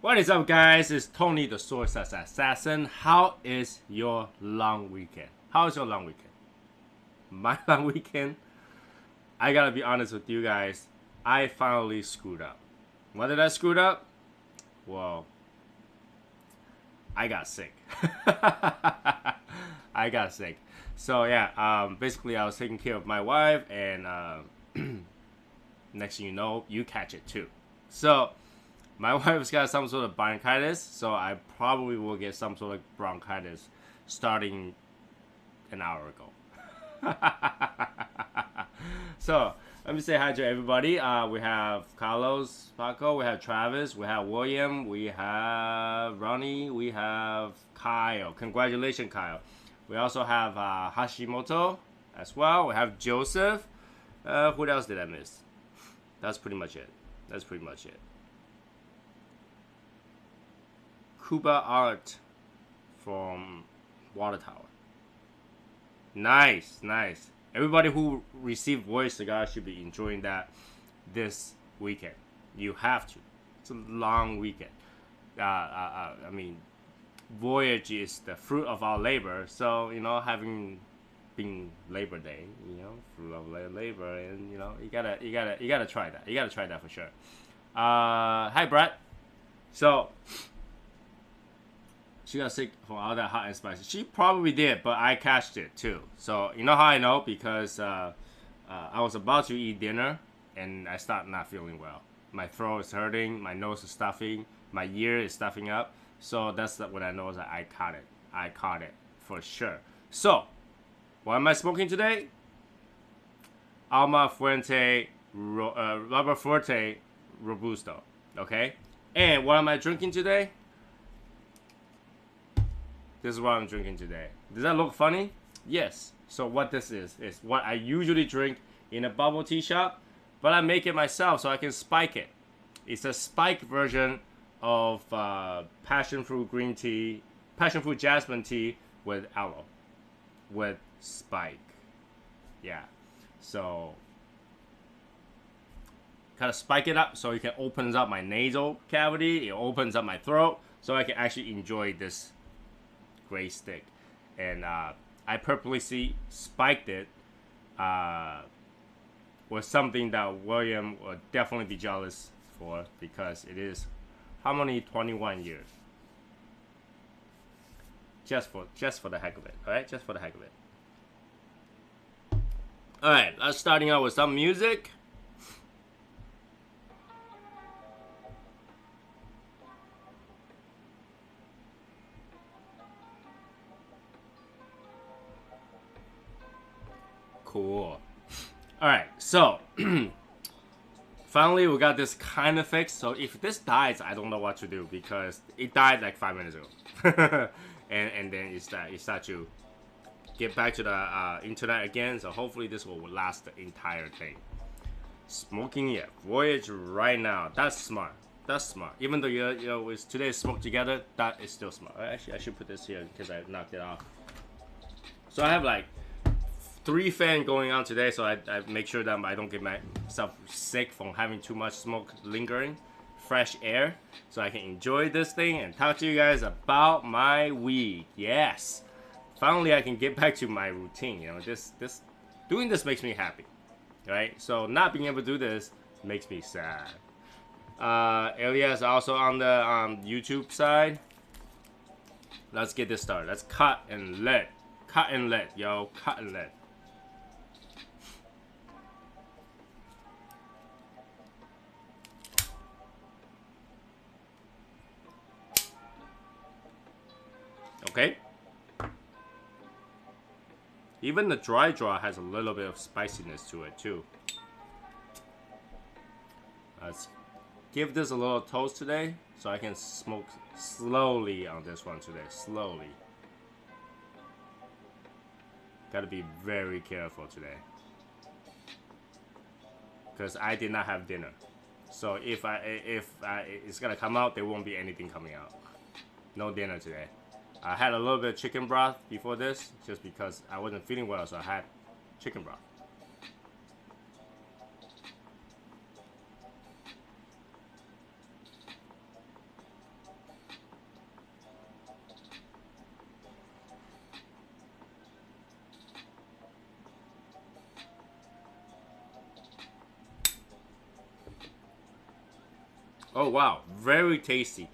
What is up, guys? It's Tony, the SoySauceAssassin. How is your long weekend? How is your long weekend? My long weekend, I gotta be honest with you guys, I finally screwed up. What did I screw up? Well, I got sick. I got sick. So yeah, basically I was taking care of my wife, and next thing you know, you catch it too. So my wife's got some sort of bronchitis, so I probably will get some sort of bronchitis starting an hour ago. So let me say hi to everybody. We have Carlos, Paco, we have Travis, we have William, we have Ronnie, we have Kyle. Congratulations, Kyle. We also have Hashimoto as well. We have Joseph. Who else did I miss? That's pretty much it. That's pretty much it. Cuba Art from Water Tower. Nice, nice. Everybody who received Voyage Cigar should be enjoying that this weekend. You have to. It's a long weekend. I mean, Voyage is the fruit of our labor. So, you know, having been Labor Day, you know, fruit of labor, and you know, you gotta try that. You gotta try that for sure. Hi, Brett. So she got sick from all that hot and spicy. She probably did, but I catched it too. So you know how I know? Because I was about to eat dinner and I started not feeling well. My throat is hurting, my nose is stuffing, my ear is stuffing up. So that's when I know that I caught it. I caught it for sure. So what am I smoking today? Alma Fuerte Robusto. Okay? And what am I drinking today? This is what I'm drinking today. Does that look funny? Yes. So what this is what I usually drink in a bubble tea shop, but I make it myself so I can spike it. It's a spiked version of passion fruit green tea, passion fruit jasmine tea with aloe, with spike. Yeah. So kind of spike it up so it can open up my nasal cavity. It opens up my throat so I can actually enjoy this gray stick. And I purposely spiked it with something that William would definitely be jealous for, because it is how many 21 years, just for the heck of it. All right, just for the heck of it. All right, let's starting out with some music. Cool. All right, so finally we got this kind of fixed. So if this dies, I don't know what to do, because it died like 5 minutes ago. and then it start to get back to the internet again. So hopefully this will last the entire thing. Smoking it, Voyage right now. That's smart. That's smart. Even though you know it's today smoked together, that is still smart. Actually, I should put this here because I knocked it off. So I have like 3 fans going on today, so I make sure that I don't get myself sick from having too much smoke lingering. Fresh air, so I can enjoy this thing and talk to you guys about my week. Yes, finally I can get back to my routine. You know, doing this makes me happy, right? So not being able to do this makes me sad. Elias also on the YouTube side. Let's get this started. Let's cut and let, yo, cut and let. Okay. Even the dry draw has a little bit of spiciness to it too. Let's give this a little toast today so I can smoke slowly on this one today. Slowly. Gotta be very careful today, because I did not have dinner. So if it's gonna come out, there won't be anything coming out. No dinner today. I had a little bit of chicken broth before this, just because I wasn't feeling well, so I had chicken broth. Oh wow, very tasty.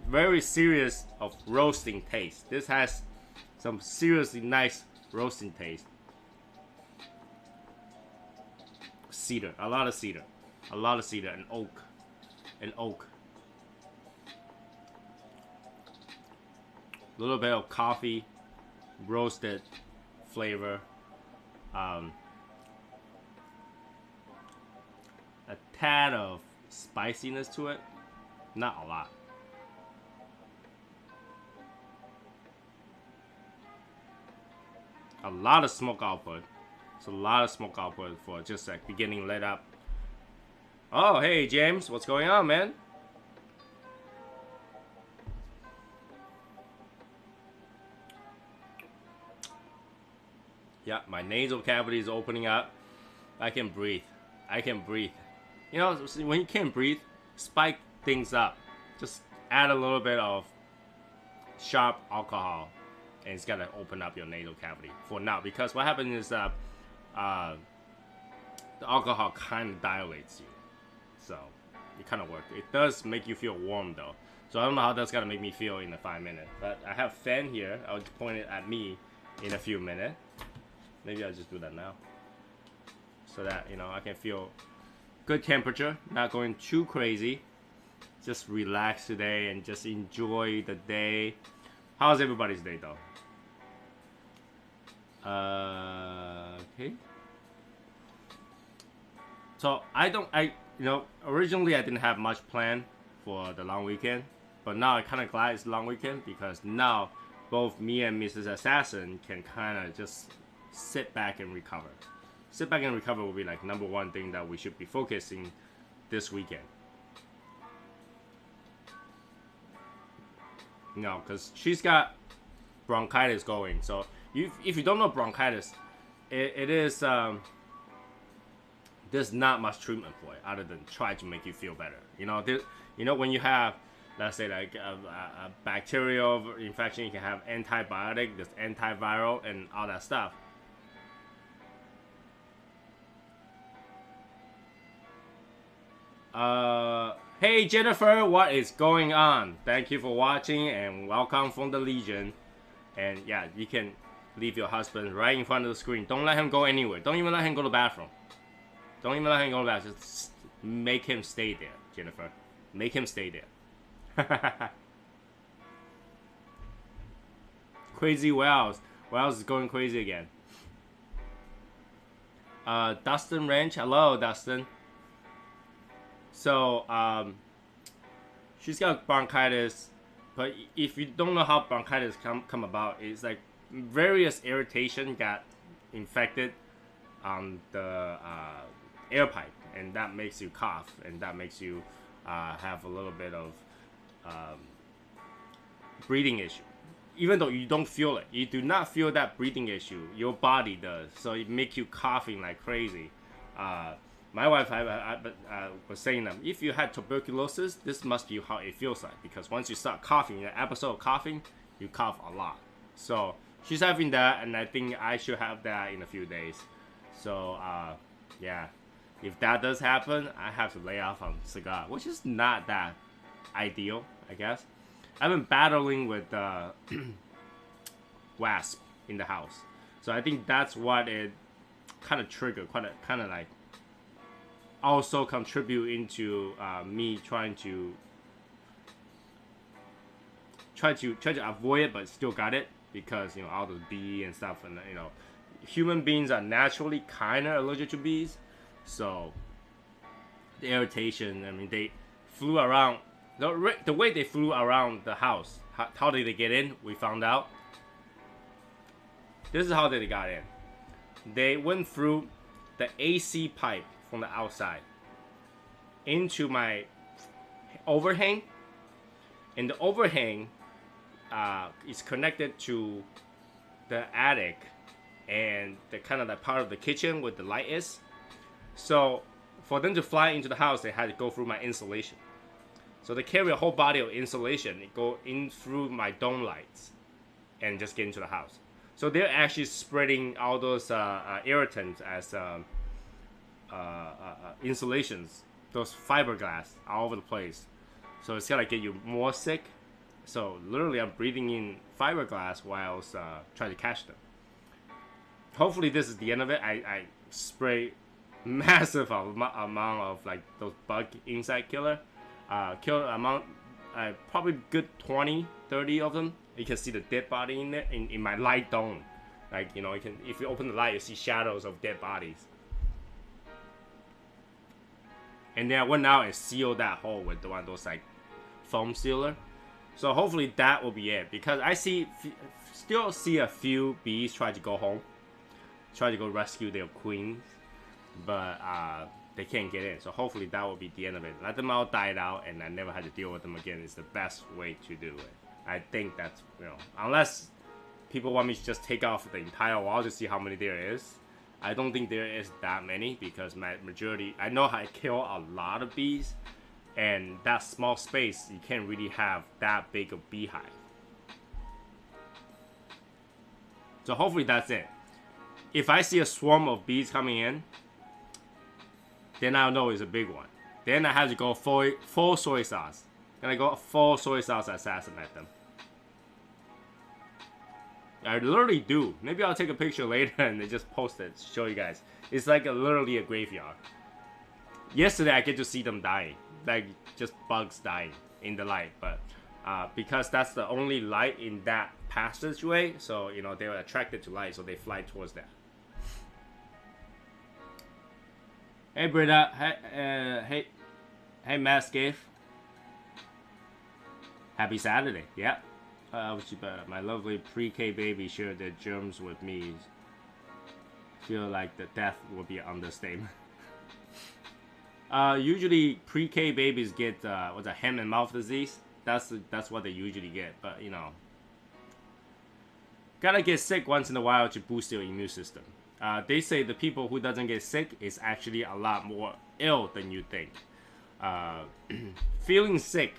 Very serious of roasting taste. This has some seriously nice roasting taste. Cedar, a lot of cedar. A lot of cedar and oak. And oak. A little bit of coffee, roasted flavor. A tad of spiciness to it. Not a lot. A lot of smoke output. It's a lot of smoke output for just like beginning lit up. Oh, hey James, what's going on, man? Yeah, my nasal cavity is opening up. I can breathe. I can breathe. You know, when you can't breathe, spike things up. Just add a little bit of sharp alcohol, and it's gonna open up your nasal cavity for now. Because what happens is the alcohol kind of dilates you, so it kind of works. It does make you feel warm though. So I don't know how that's gonna make me feel in the 5 minutes. But I have fan here. I'll point it at me in a few minutes. Maybe I'll just do that now, so that you know I can feel good temperature, not going too crazy. Just relax today and just enjoy the day. How's everybody's day though? Okay. So originally I didn't have much planned for the long weekend, but now I'm kind of glad it's long weekend because now both me and Mrs. Assassin can kind of just sit back and recover. Sit back and recover will be like number one thing that we should be focusing this weekend. You know, because she's got bronchitis going. So if you don't know bronchitis, it is there's not much treatment for it other than try to make you feel better. You know, when you have, let's say like a bacterial infection, you can have antibiotic, there's antiviral, and all that stuff. Hey Jennifer, what is going on? Thank you for watching and welcome from the Legion. And yeah, you can leave your husband right in front of the screen. Don't let him go anywhere. Don't even let him go to the bathroom. Don't even let him go to the bathroom. Just make him stay there, Jennifer. Make him stay there. Crazy Wells. Wells is going crazy again. Dustin Ranch. Hello, Dustin. So, she's got bronchitis, but if you don't know how bronchitis come about, it's like various irritation got infected on the air pipe, and that makes you cough, and that makes you have a little bit of breathing issue. Even though you don't feel it, you do not feel that breathing issue. Your body does, so it makes you coughing like crazy. My wife was saying that if you had tuberculosis, this must be how it feels like. Because once you start coughing, in an episode of coughing, you cough a lot. So she's having that, and I think I should have that in a few days. So yeah, if that does happen, I have to lay off on Cigar, which is not that ideal, I guess. I've been battling with wasp in the house, so I think that's what it kind of triggered, kind of like also contribute into me trying to avoid it, but still got it because all those bee and stuff, and human beings are naturally kind of allergic to bees, so the irritation. I mean, they flew around. The way they flew around the house, how did they get in? We found out. This is how they got in. They went through the AC pipe from the outside into my overhang, and the overhang is connected to the attic and the kind of the part of the kitchen where the light is. So for them to fly into the house, they had to go through my insulation. So they carry a whole body of insulation. It go in through my dome lights and just get into the house. So they're actually spreading all those irritants as insulations, those fiberglass all over the place. So it's gonna get you more sick. So literally, I'm breathing in fiberglass while trying to catch them. Hopefully, this is the end of it. I spray massive amount of like those bug insect killer. Kill amount, probably good 20, 30 of them. You can see the dead body in there in my light dome. Like, you know, you can, if you open the light, you see shadows of dead bodies. And then I went out and sealed that hole with one of those like foam sealer. So hopefully that will be it, because I still see a few bees try to go home, try to go rescue their queens, but they can't get in. So hopefully that will be the end of it. Let them all die out, and I never had to deal with them again. It's the best way to do it. I think that's, you know, unless people want me to just take off the entire wall to see how many there is. I don't think there is that many, because my majority, I know how to kill a lot of bees, and that small space, you can't really have that big of beehive. So hopefully that's it. If I see a swarm of bees coming in, then I'll know it's a big one. Then I have to go full soy sauce. Gonna go full soy sauce assassin at them. I literally do. Maybe I'll take a picture later and then just post it to show you guys. It's like literally a graveyard. Yesterday I get to see them dying, like just bugs dying in the light. But because that's the only light in that passageway, so you know they were attracted to light, so they fly towards that. Hey Britta, hey Mascave. Happy Saturday, yeah. My lovely pre-K baby shared their germs with me. Feel like the death will be an understatement. Usually pre-K babies get what's a hand and mouth disease. That's what they usually get. But you know, gotta get sick once in a while to boost your immune system. They say the people who doesn't get sick is actually a lot more ill than you think. Feeling sick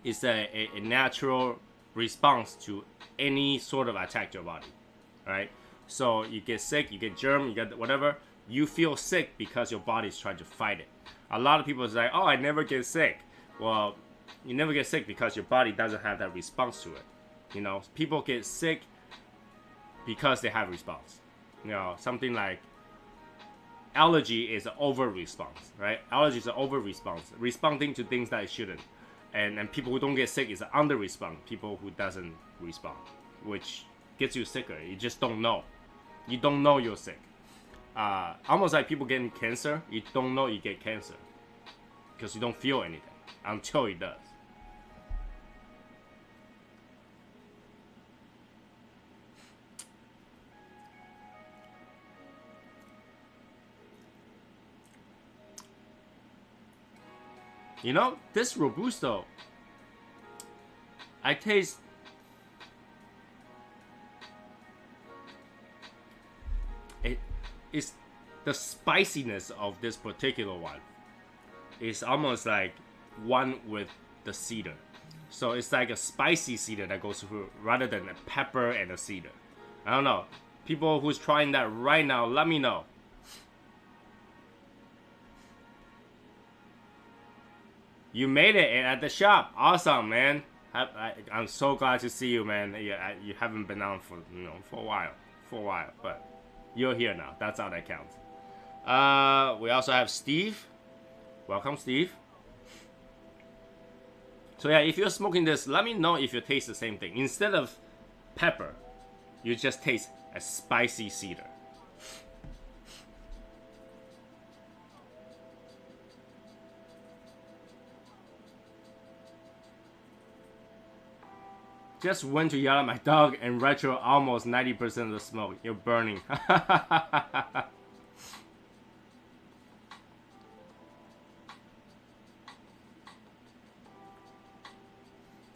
is a natural response to any sort of attack to your body, right? So you get sick, you get germ, you get whatever. You feel sick because your body is trying to fight it. A lot of people say, "Oh, I never get sick." Well, you never get sick because your body doesn't have that response to it. You know, people get sick because they have response. You know, something like allergy is an over response, right? Allergy is an over response, responding to things that it shouldn't. And people who don't get sick is an under response, people who doesn't respond, which gets you sicker. You just don't know. You don't know you're sick. Almost like people getting cancer. You don't know you get cancer because you don't feel anything until it does. You know, this Robusto, I taste it's the spiciness of this particular one is almost like one with the cedar. So it's like a spicy cedar that goes through rather than a pepper and a cedar. I don't know. People who's trying that right now, let me know. You made it at the shop. Awesome, man. I'm so glad to see you, man. Yeah, you haven't been on for a while, but you're here now. That's all that counts. We also have Steve. Welcome, Steve. So yeah, if you're smoking this, let me know if you taste the same thing. Instead of pepper, you just taste a spicy cedar. Just went to yell at my dog and retro almost 90% of the smoke. You're burning.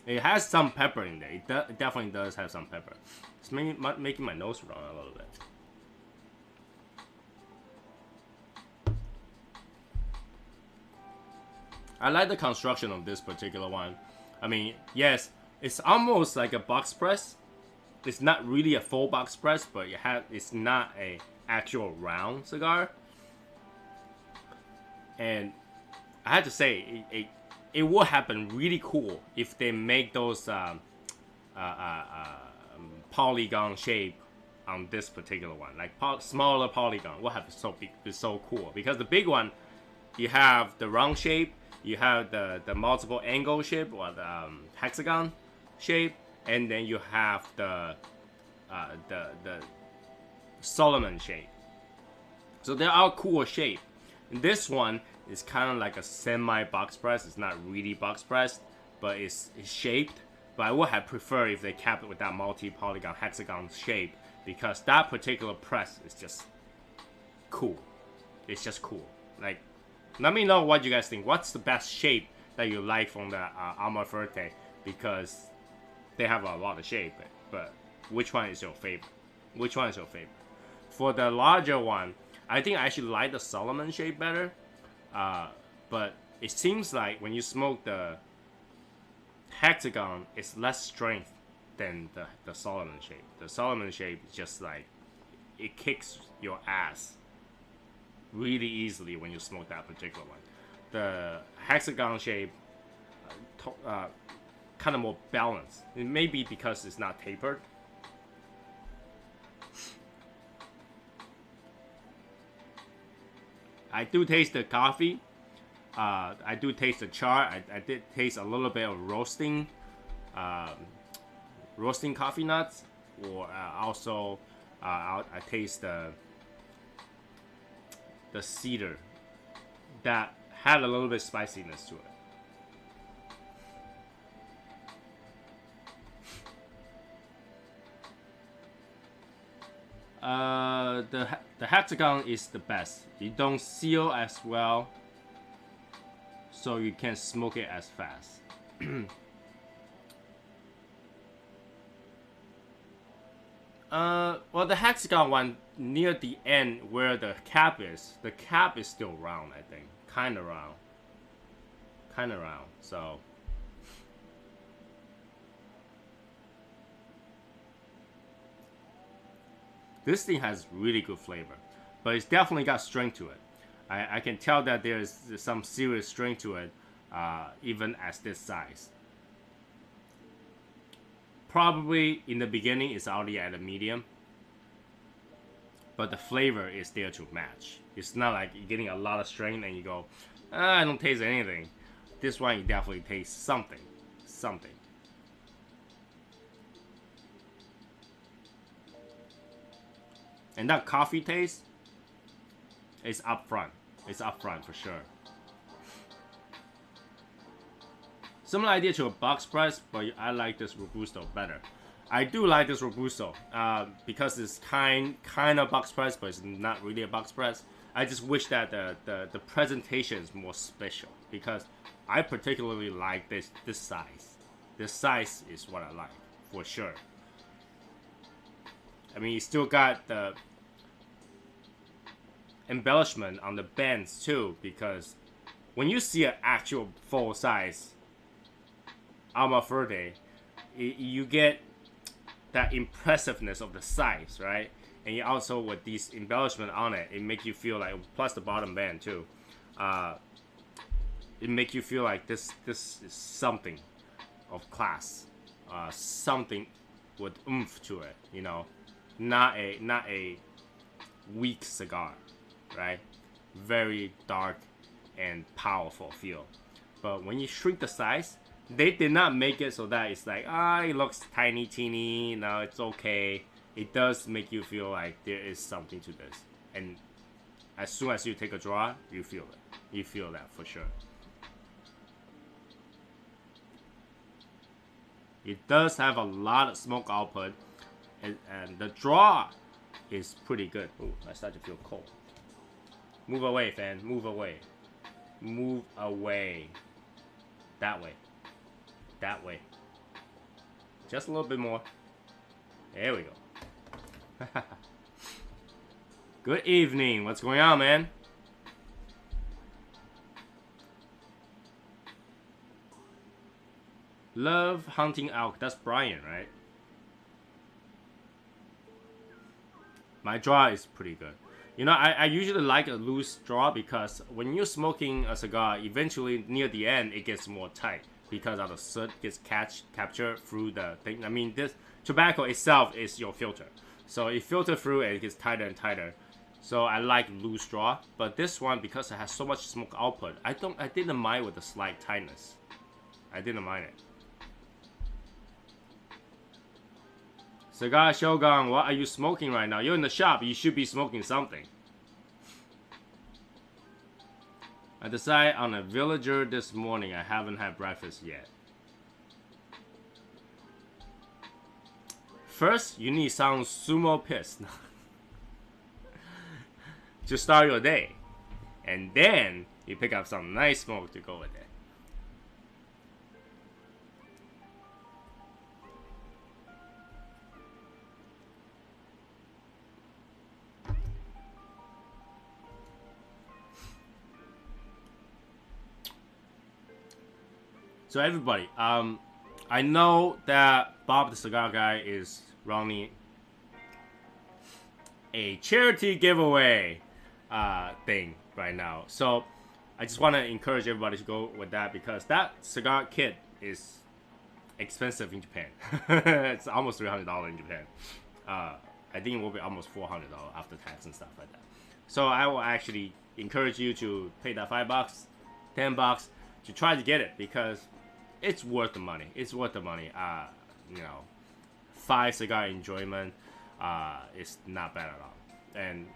It has some pepper in there. It definitely does have some pepper. It's making my nose run a little bit. I like the construction of this particular one. I mean, yes, it's almost like a box press. It's not really a full box press, but it's not a actual round cigar. And I had to say it would have been really cool if they make those polygon shape on this particular one, like smaller polygon would have been so cool, because the big one you have the round shape, you have the multiple angle shape or the hexagon shape, and then you have the Solomon shape. So they are cool shape. And this one is kind of like a semi box press. It's not really box pressed, but it's shaped. But I would have preferred if they kept it with that multi-polygon hexagon shape, because that particular press is just cool. It's just cool. Like, let me know what you guys think. What's the best shape that you like from the Alma Fuerte? Because they have a lot of shape, but which one is your favorite? Which one is your favorite? For the larger one, I think I actually like the Solomon shape better. But it seems like when you smoke the hexagon, it's less strength than the Solomon shape. The Solomon shape is just like, it kicks your ass really easily when you smoke that particular one. The hexagon shape, kind of more balanced. It may be because it's not tapered. I do taste the coffee. I do taste the char. I did taste a little bit of roasting coffee nuts. Or also, I taste the cedar that had a little bit of spiciness to it. The hexagon is the best. You don't seal as well, so you can smoke it as fast. Well, the hexagon one near the end where the cap is still round. I think, kind of round. So. This thing has really good flavor, but it's definitely got strength to it. I can tell that there's some serious strength to it, even at this size. Probably in the beginning it's already at a medium, but the flavor is there to match. It's not like you're getting a lot of strength and you go, I don't taste anything. This one you definitely taste something. And that coffee taste is up front. It's up front for sure. Similar idea to a box press, but I like this Robusto better. I do like this Robusto because it's kind of box press, but it's not really a box press. I just wish that the presentation is more special, because I particularly like this size. This size is what I like for sure. I mean, you still got the embellishment on the bends too, because when you see an actual full size Alma Fuerte, you get that impressiveness of the size, right? And you also, with these embellishment on it, it makes you feel like, plus the bottom band too, it makes you feel like this is something of class, something with oomph to it, you know, not a weak cigar, right? Very dark and powerful feel. But when you shrink the size, they did not make it so that it's like, it looks tiny, teeny. No, it's okay. It does make you feel like there is something to this. And as soon as you take a draw, you feel it. You feel that for sure. It does have a lot of smoke output, and the draw is pretty good. Ooh, I start to feel cold. Move away, fan. Move away. Move away. That way. That way. Just a little bit more. There we go. Good evening. What's going on, man? Love hunting elk. That's Brian, right? My draw is pretty good. You know, I usually like a loose straw because when you're smoking a cigar, eventually near the end it gets more tight because of the soot gets captured through the thing. I mean, this tobacco itself is your filter, so it filters through and it gets tighter and tighter. So I like loose straw, but this one, because it has so much smoke output, I didn't mind with the slight tightness. I didn't mind it. Cigar Shogun, what are you smoking right now? You're in the shop, you should be smoking something. I decided on a villager this morning. I haven't had breakfast yet. First, you need some sumo piss to start your day. And then, you pick up some nice smoke to go with it. So everybody, I know that Bob the Cigar Guy is running a charity giveaway thing right now. So I just want to encourage everybody to go with that because that cigar kit is expensive in Japan. It's almost $300 in Japan. I think it will be almost $400 after tax and stuff like that. So I will actually encourage you to pay that $5, $10 to try to get it because it's worth the money. It's worth the money. You know, 5 cigar enjoyment is not bad at all. And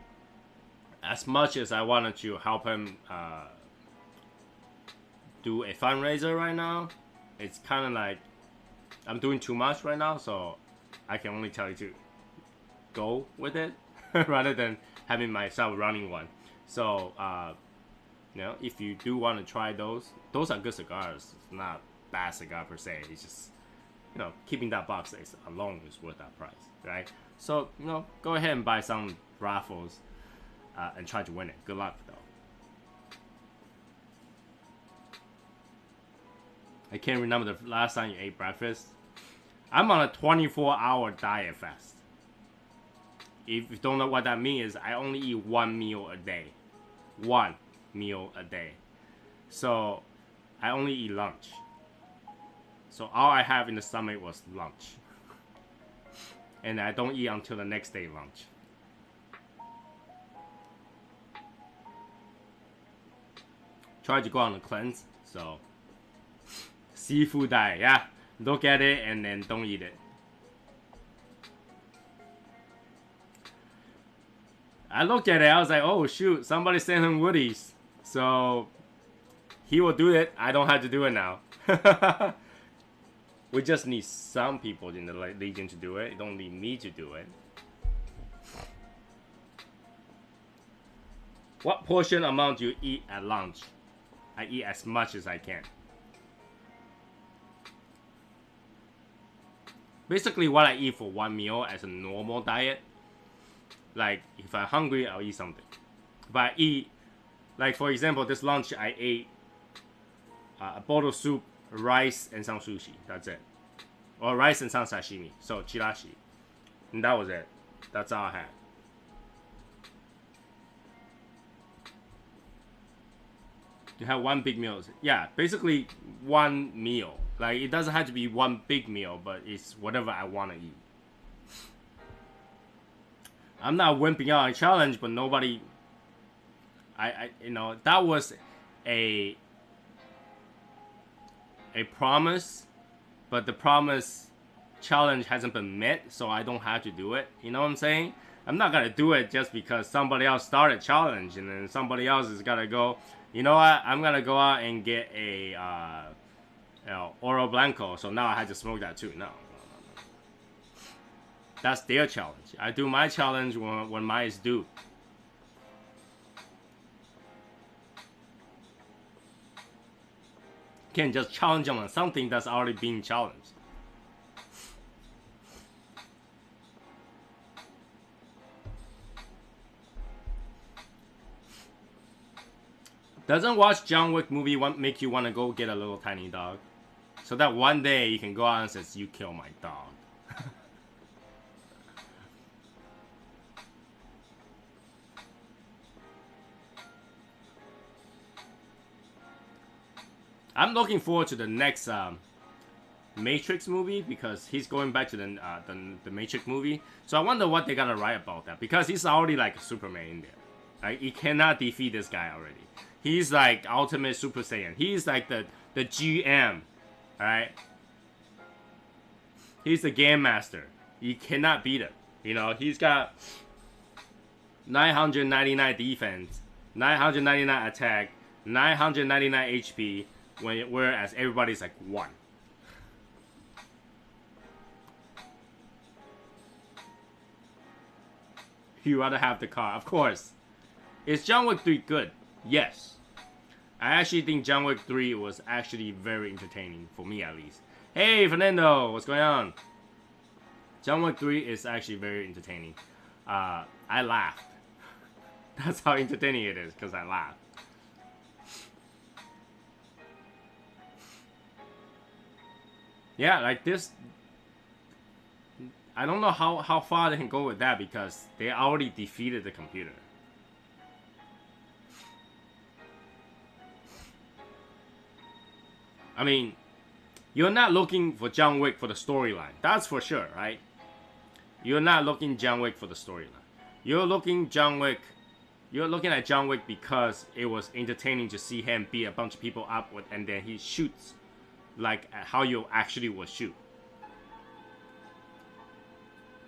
as much as I wanted to help him do a fundraiser right now, it's kind of like I'm doing too much right now, so I can only tell you to go with it rather than having myself running one. So, you know, if you do want to try those are good cigars. It's not bad cigar per se. It's just, you know, keeping that box alone is worth that price, right? So, you know, go ahead and buy some raffles and try to win it. Good luck, though. I can't remember the last time you ate breakfast. I'm on a 24-hour diet fast. If you don't know what that means, I only eat 1 meal a day. 1 meal a day. So, I only eat lunch. So, all I have in the stomach was lunch. And I don't eat until the next day lunch. Try to go on a cleanse. So, seafood diet, yeah. Look at it and then don't eat it. I looked at it, I was like, oh shoot, somebody sent him Woodies. So, he will do it. I don't have to do it now. We just need some people in the Legion to do it. You don't need me to do it. What portion amount do you eat at lunch? I eat as much as I can. Basically, what I eat for 1 meal as a normal diet. Like, if I'm hungry, I'll eat something. But I eat, like for example, this lunch I ate a bowl of soup, rice, and some sushi. That's it. Or rice and some sashimi. So, chirashi. And that was it. That's all I had. You have 1 big meal. Yeah, basically 1 meal. Like, it doesn't have to be 1 big meal, but it's whatever I want to eat. I'm not wimping out on a challenge, but nobody... you know, that was a promise, but the promise challenge hasn't been met, so I don't have to do it. You know what I'm saying? I'm not gonna do it just because somebody else started challenge, and then somebody else is gonna go, you know what, I'm gonna go out and get a you know, Oro Blanco, so now I have to smoke that too. No. That's their challenge. I do my challenge when mine is due. Can't just challenge them on something that's already being challenged. Doesn't watch John Wick movie make you want to go get a little tiny dog? So that one day you can go out and say, you kill my dog. I'm looking forward to the next Matrix movie because he's going back to the Matrix movie. So I wonder what they're gonna write about that because he's already like Superman in there. Like you cannot defeat this guy already. He's like ultimate Super Saiyan. He's like the GM, alright? He's the game master. You cannot beat him. You know, he's got 999 defense, 999 attack, 999 HP, whereas everybody's like 1. You rather have the car, of course. Is John Wick 3 good? Yes. I actually think John Wick 3 was actually very entertaining, for me at least. Hey, Fernando, what's going on? John Wick 3 is actually very entertaining. I laughed. That's how entertaining it is, because I laughed. Yeah, like this. I don't know how far they can go with that because they already defeated the computer. I mean, you're not looking for John Wick for the storyline. That's for sure, right? You're not looking John Wick for the storyline. You're looking at John Wick because it was entertaining to see him beat a bunch of people up with, and then he shoots like how you actually would shoot.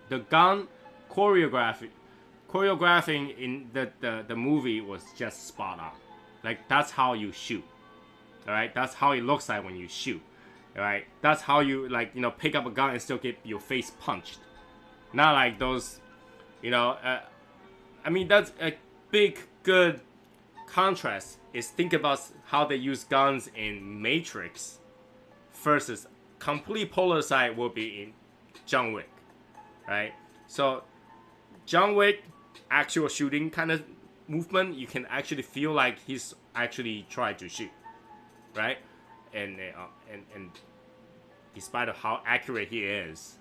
The gun choreographing in the movie was just spot on. Like that's how you shoot. Alright, that's how it looks like when you shoot. Alright, that's how you like pick up a gun and still get your face punched. Not like those, I mean that's a big good contrast. Is think about how they use guns in Matrix versus complete polar side will be in John Wick. Right? So John Wick actual shooting kind of movement, you can actually feel like he's actually trying to shoot. Right? And despite of how accurate he is,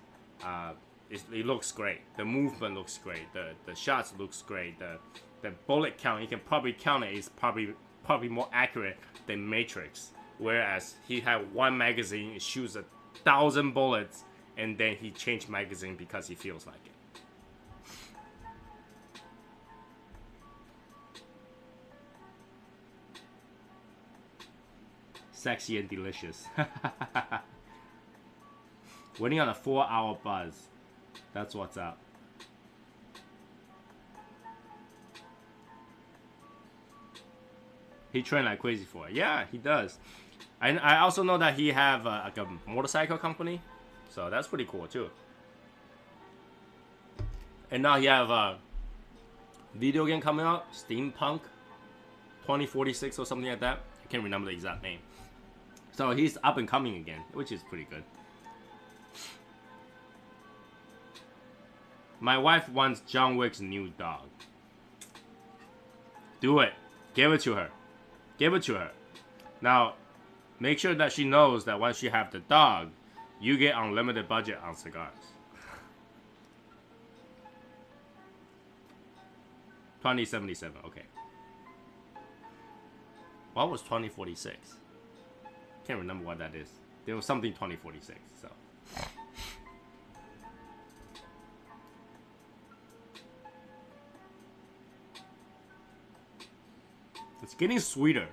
it looks great. The movement looks great. The shots looks great. The bullet count, you can probably count it, is probably more accurate than Matrix. Whereas he had one magazine, it shoots 1,000 bullets, and then he changed magazine because he feels like it. Sexy and delicious. Waiting on a 4-hour buzz. That's what's up. He trained like crazy for it. Yeah, he does. I also know that he have like a motorcycle company. So that's pretty cool too. And now he have a video game coming out. Steampunk 2046 or something like that. I can't remember the exact name. So he's up and coming again, which is pretty good. My wife wants John Wick's new dog. Do it. Give it to her. Give it to her. Now, make sure that she knows that once you have the dog, you get unlimited budget on cigars. 2077, okay. What was 2046? Can't remember what that is. There was something 2046, so. It's getting sweeter.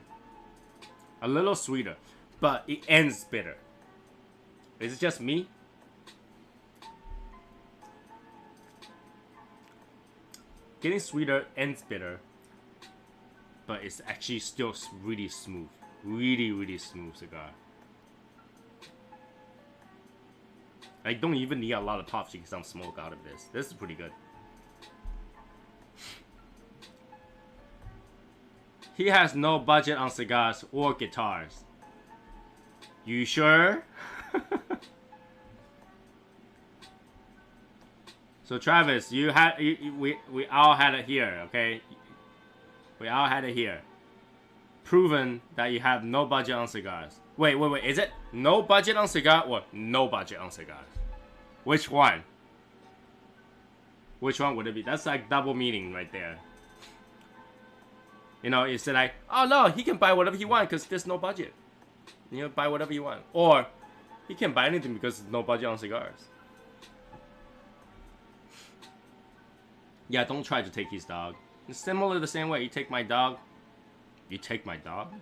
A little sweeter. But it ends bitter. Is it just me? Getting sweeter, ends bitter. But it's actually still really smooth. Really smooth cigar. I don't even need a lot of pops to get some smoke out of this. This is pretty good. He has no budget on cigars or guitars. You sure? So Travis, we all had it here, okay? We all had it here. Proven that you have no budget on cigars. Wait, is it no budget on cigar or no budget on cigars? Which one? Which one would it be? That's like double meaning right there. You know, it's like, oh no, he can buy whatever he wants because there's no budget. You know, buy whatever you want. Or you can buy anything because there's no budget on cigars. Yeah, don't try to take his dog. It's similar the same way. You take my dog. You take my dog?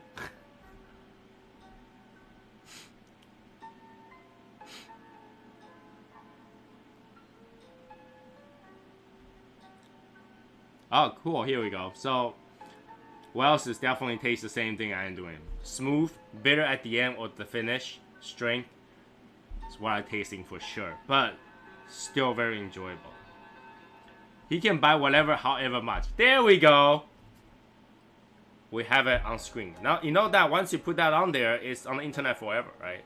Oh, cool. Here we go. So, Wells is definitely tastes the same thing I am doing. Smooth, bitter at the end or the finish, strength. It's what I'm tasting for sure. But, still very enjoyable. He can buy whatever, however much. There we go. We have it on screen. Now, you know that once you put that on there, it's on the internet forever, right?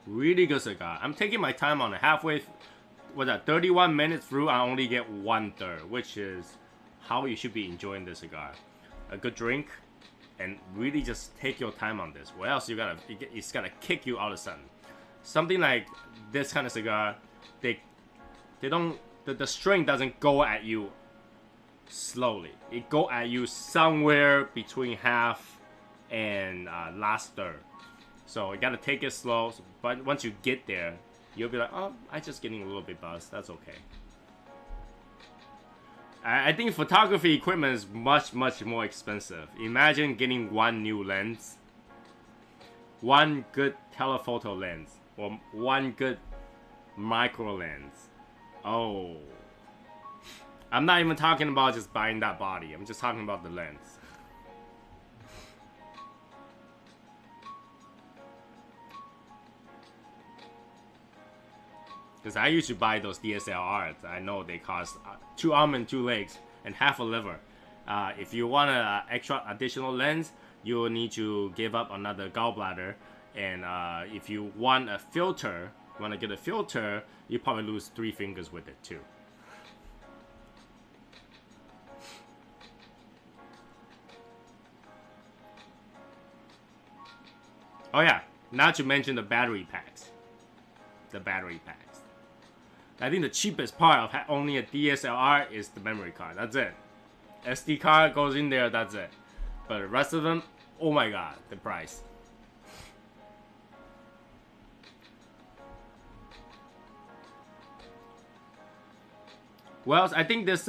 Really good cigar. I'm taking my time on it. Halfway, what's that, 31 minutes through, I only get 1/3, which is how you should be enjoying this cigar. A good drink, and really just take your time on this. What else it's gotta kick you out of sudden. Something like this kind of cigar, they don't, the string doesn't go at you slowly. It go at you somewhere between half and last third. So you gotta take it slow, but once you get there, you'll be like, oh, I'm just getting a little bit buzzed. That's okay. I think photography equipment is much more expensive. Imagine getting one new lens, one good telephoto lens, or one good micro lens. Oh, I'm not even talking about just buying that body. I'm just talking about the lens. Because I used to buy those DSLRs. I know they cost 2 arms and 2 legs and half a liver. If you want an extra additional lens, you will need to give up another gallbladder. And if you want a filter, want to get a filter, you probably lose 3 fingers with it too. Oh yeah, not to mention the battery packs. The battery packs. I think the cheapest part of owning a DSLR is the memory card. That's it. SD card goes in there, that's it. But the rest of them, oh my god, the price. Well, I think this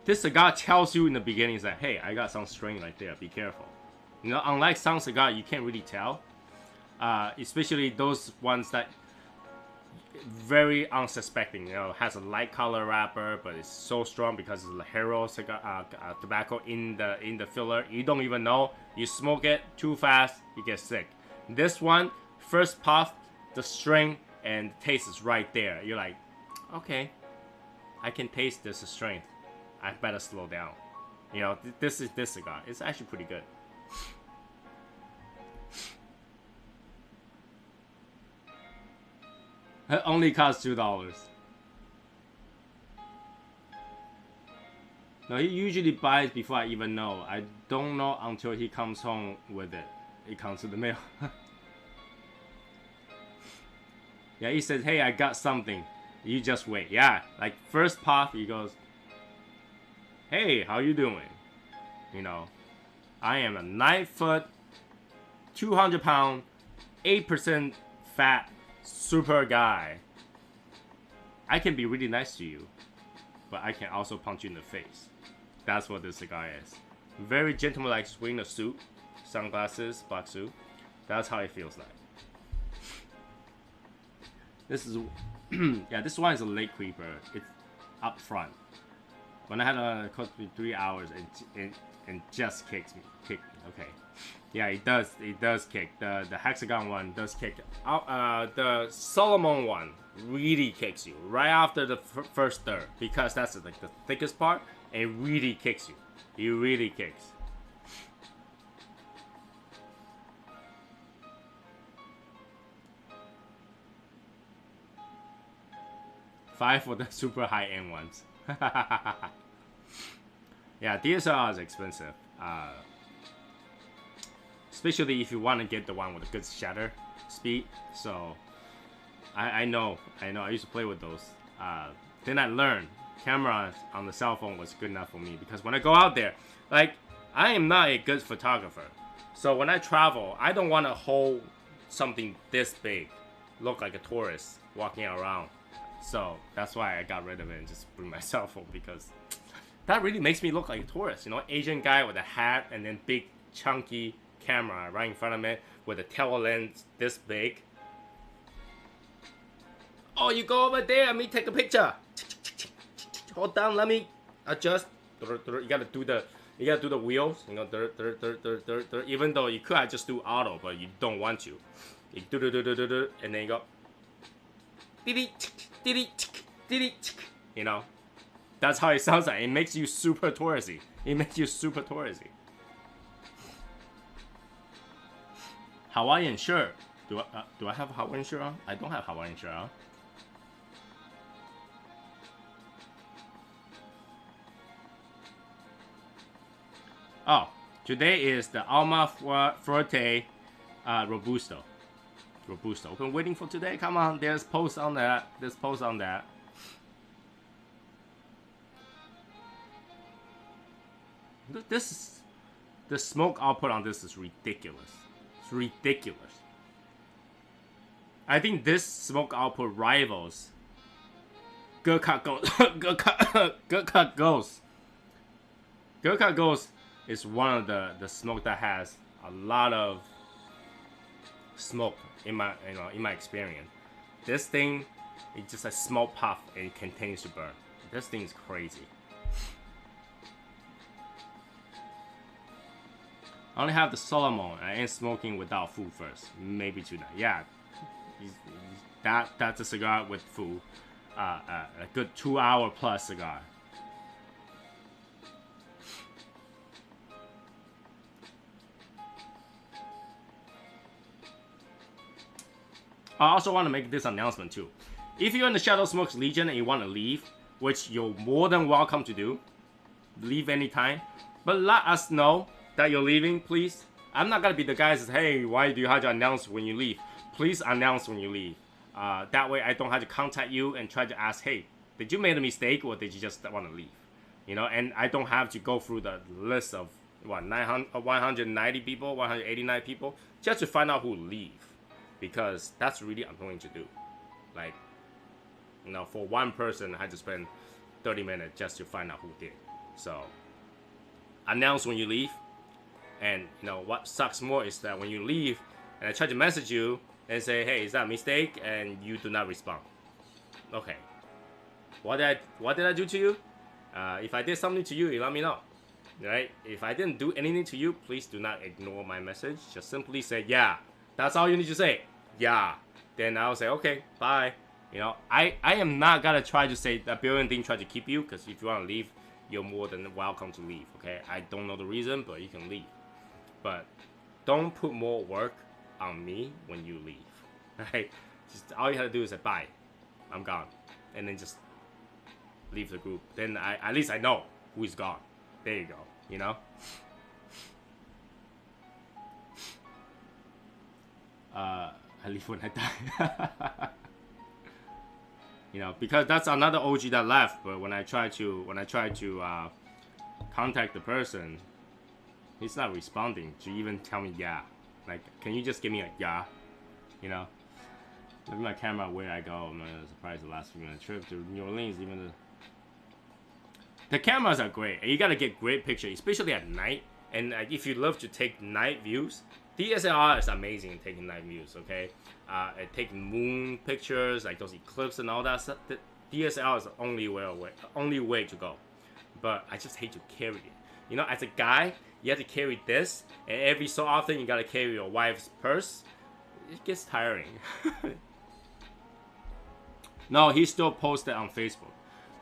this cigar tells you in the beginning that, hey, I got some string right there, be careful. You know, unlike some cigar, you can't really tell. Especially those ones that very unsuspecting, you know, has a light color wrapper, but it's so strong because it's a hero cigar, tobacco in the filler. You don't even know. You smoke it too fast, you get sick. This one, first puff, the string and the taste is right there. You're like, okay, I can taste this strength. I better slow down. You know, this is this cigar. It's actually pretty good. It only costs $2. No, he usually buys before I even know. I don't know until he comes home with it. It comes to the mail. Yeah, he says, hey, I got something. You just wait. Yeah, like first puff, he goes, hey, how you doing? You know, I am a 9 foot, 200 pound, 8% fat, super guy. I can be really nice to you, but I can also punch you in the face. That's what this cigar is. Very gentleman-like, wearing a suit, sunglasses, black suit. That's how it feels like. This is, yeah, this one is a late creeper. It's up front. When I had it cost me 3 hours and just kicked me. Okay. Yeah, it does kick. The hexagon one does kick. The Solomon one really kicks you right after the first third, because that's like the thickest part. It really kicks you. It really kicks. $5 for the super high end ones. Yeah, DSLR is expensive. Especially if you want to get the one with a good shutter. speed. So I know. I used to play with those. Then I learned camera on the cell phone was good enough for me because when I go out there, like I am not a good photographer. So when I travel, I don't want to hold something this big, look like a tourist walking around. So that's why I got rid of it and just bring my cell phone because that really makes me look like a tourist. You know, Asian guy with a hat and then big chunky camera right in front of me with a tele lens this big. Oh, you go over there, let me take a picture. Hold down, let me adjust. You gotta do the wheels, you know, even though you could just do auto, but you don't want to. You do, and then you go, you know, that's how it sounds like. It makes you super touristy. Hawaiian shirt. Do I have a Hawaiian shirt on? I don't have Hawaiian shirt on. Oh, today is the Alma Fuerte Robusto. We've been waiting for today. Come on, there's posts on that. The smoke output on this is ridiculous. It's ridiculous. I think this smoke output rivals Gurkha Ghost. Gurkha Ghost is one of the smoke that has a lot of smoke in my experience. This thing is just a small puff and it continues to burn. This thing is crazy. I only have the Solomon. I ain't smoking without food first. Maybe tonight. Yeah, that's a cigar with food. A good 2 hour plus cigar. I also want to make this announcement too. If you're in the Shadow Smokes Legion and you want to leave, which you're more than welcome to do, leave anytime. But let us know that you're leaving, please. I'm not gonna be the guy that says, hey, why do you have to announce when you leave? Please announce when you leave. That way I don't have to contact you and try to ask, hey, did you make a mistake or did you just want to leave? You know, and I don't have to go through the list of what 190 people, 189 people, just to find out who leave. Because that's really annoying to do. Like, you know, for one person, I had to spend 30 minutes just to find out who did. So, announce when you leave. And, you know, what sucks more is that when you leave, and I try to message you and say, hey, is that a mistake? And you do not respond. Okay. What did I do to you? If I did something to you, you let me know. Right? If I didn't do anything to you, please do not ignore my message. Just simply say, yeah. That's all you need to say. Yeah. Then I'll say, okay, bye. You know, I am not gonna try to say that billion thing try to keep you, because if you want to leave, you're more than welcome to leave. Okay? I don't know the reason, but you can leave. But don't put more work on me when you leave. Right? Just all you have to do is say bye. I'm gone. And then just leave the group. Then at least I know who is gone. There you go. You know? I leave when I die. You know, because that's another OG that left. But when I try to contact the person, he's not responding to even tell me yeah. Like, can you just give me a yeah? You know, look at my camera where I go. I'm surprised the last few minute trip to New Orleans. Even the cameras are great, and you gotta get great pictures, especially at night. And if you love to take night views, DSLR is amazing in taking night views, okay? And taking moon pictures, like those eclipses and all that stuff. The DSLR is the only way to go. But I just hate to carry it. You know, as a guy, you have to carry this, and every so often you gotta carry your wife's purse. It gets tiring. No, he still posted on Facebook.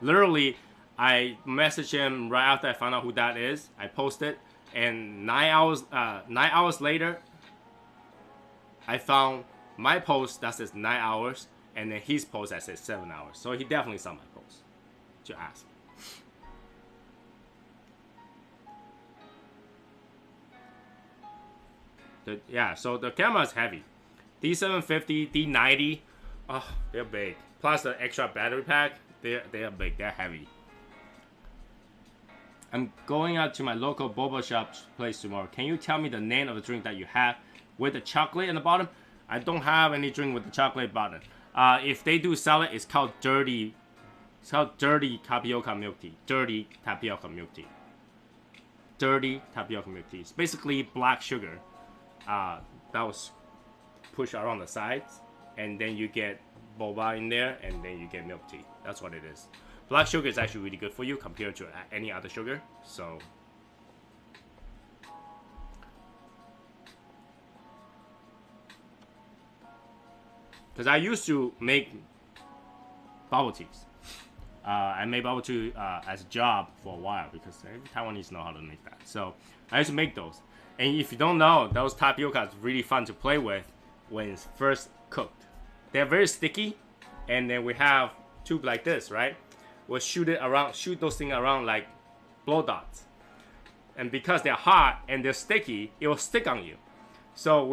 Literally, I messaged him right after I found out who that is. I posted. And 9 hours later, I found my post that says 9 hours, and then his post that says 7 hours. So he definitely saw my post. To ask. Yeah. So the camera is heavy, D750, D90, oh, they're big. Plus the extra battery pack, they're big, they're heavy. I'm going out to my local boba shop place tomorrow. Can you tell me the name of the drink that you have with the chocolate in the bottom? I don't have any drink with the chocolate bottom. If they do sell it, it's called dirty. It's called dirty tapioca milk tea. Dirty tapioca milk tea. Dirty tapioca milk tea. It's basically black sugar that was pushed around the sides, and then you get boba in there, and then you get milk tea. That's what it is. Black sugar is actually really good for you compared to any other sugar. So, because I used to make bubble teas. I made bubble tea as a job for a while because every Taiwanese know how to make that. So I used to make those. And if you don't know, those tapioca is really fun to play with when it's first cooked. They're very sticky, and then we have tube like this, right? We'll shoot those things around like blow dots. And because they're hot and they're sticky, it will stick on you. So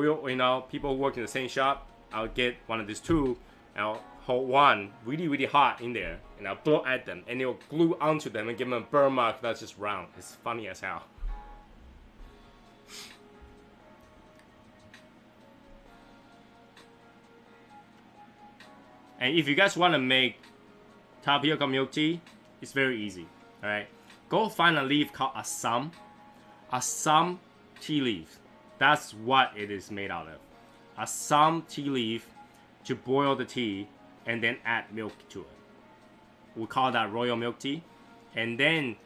people who work in the same shop, I'll get one of these tubes, and I'll hold one really, really hot in there, and I'll blow at them, and it'll glue onto them and give them a burn mark that's just round. It's funny as hell. And if you guys want to make tapioca milk tea, it's very easy. All right, go find a leaf called Assam. Assam tea leaf. That's what it is made out of. Assam tea leaf to boil the tea and then add milk to it. We call that royal milk tea. And then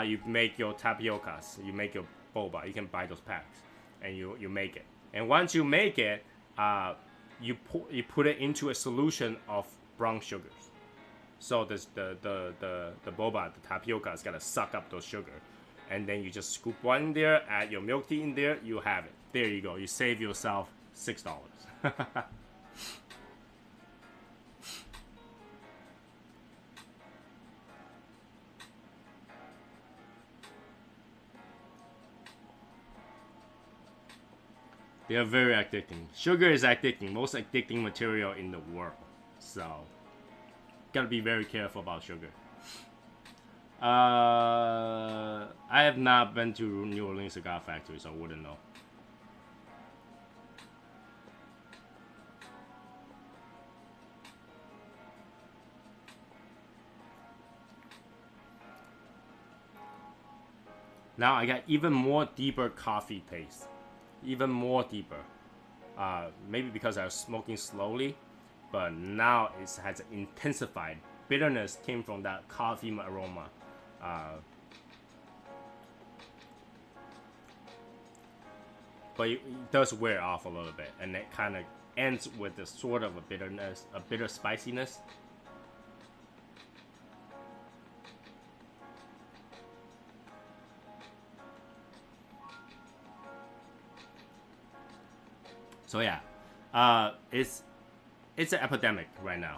you make your tapiocas. You make your boba. You can buy those packs, and you make it. And once you make it, you put it into a solution of brown sugars. So the boba, the tapioca, is gonna suck up those sugar, and then you just scoop one in there, add your milk tea in there, you have it. There you go. You save yourself $6. They are very addicting. Sugar is addicting, most addicting material in the world. So, gotta be very careful about sugar. I have not been to New Orleans Cigar Factory, so I wouldn't know. Now I got even more deeper coffee taste. Even more deeper. Maybe because I was smoking slowly, but now it has intensified. Bitterness came from that coffee aroma. But it does wear off a little bit, and it kind of ends with a sort of a bitterness, a bitter spiciness. So yeah, it's an epidemic right now.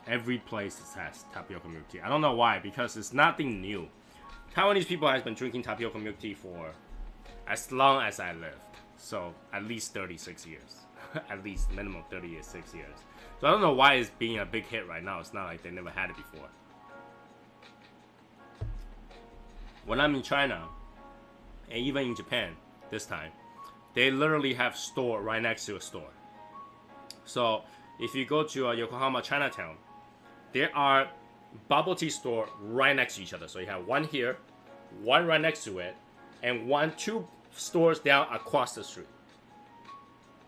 Every place has tapioca milk tea. I don't know why, because it's nothing new. Taiwanese people has been drinking tapioca milk tea for as long as I lived. So at least 36 years. At least minimum 36 years. So I don't know why it's being a big hit right now. It's not like they never had it before. When I'm in China, and even in Japan this time, they literally have store right next to a store. So if you go to Yokohama Chinatown, there are bubble tea store right next to each other. So you have one here, one right next to it, and two stores down across the street.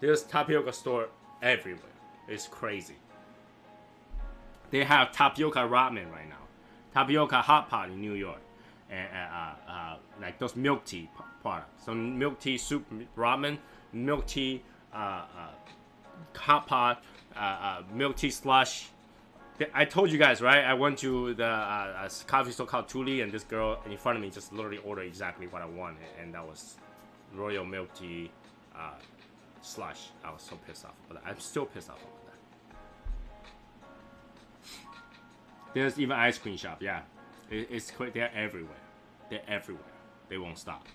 There's tapioca store everywhere. It's crazy. They have tapioca ramen right now, tapioca hot pot in New York, and like those milk tea products. Some milk tea soup ramen, milk tea hot pot, milk tea slush. I told you guys, right? I went to the coffee store called Tuli, and this girl in front of me just literally ordered exactly what I wanted, and that was royal milk tea slush. I was so pissed off, but I'm still pissed off about that. There's even ice cream shop, yeah. It's they're everywhere. They're everywhere. They won't stop.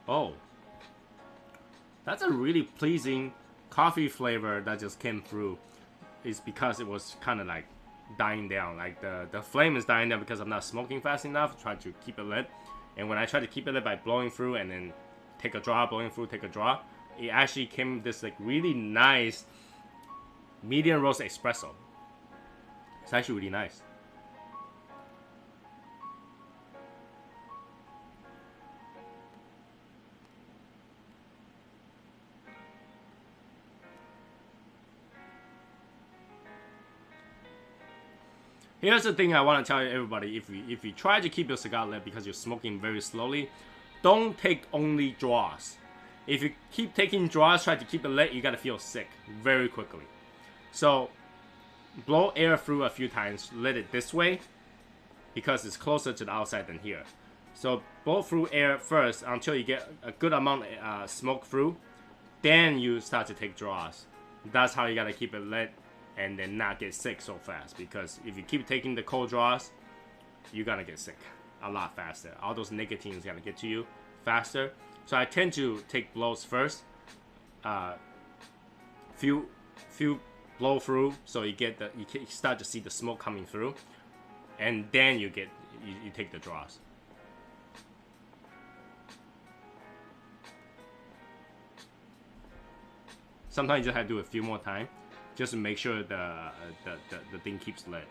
Oh, that's a really pleasing coffee flavor that just came through. It's because it was kind of like dying down. Like the flame is dying down because I'm not smoking fast enough. Try to keep it lit. And when I try to keep it lit by blowing through and then take a draw, blowing through, take a draw, it actually came this like really nice medium roast espresso. It's actually really nice. Here's the thing I want to tell everybody: if you try to keep your cigar lit because you're smoking very slowly, don't take only draws. If you keep taking draws, try to keep it lit, you gotta feel sick very quickly. So blow air through a few times, lit it this way because it's closer to the outside than here. So blow through air first until you get a good amount of smoke through, then you start to take draws. That's how you gotta keep it lit and then not get sick so fast, because if you keep taking the cold draws, you're gonna get sick a lot faster. All those nicotines gonna get to you faster. So I tend to take blows first, few blow through, so you start to see the smoke coming through, and then you take the draws. Sometimes you just have to do a few more times just to make sure the thing keeps lit.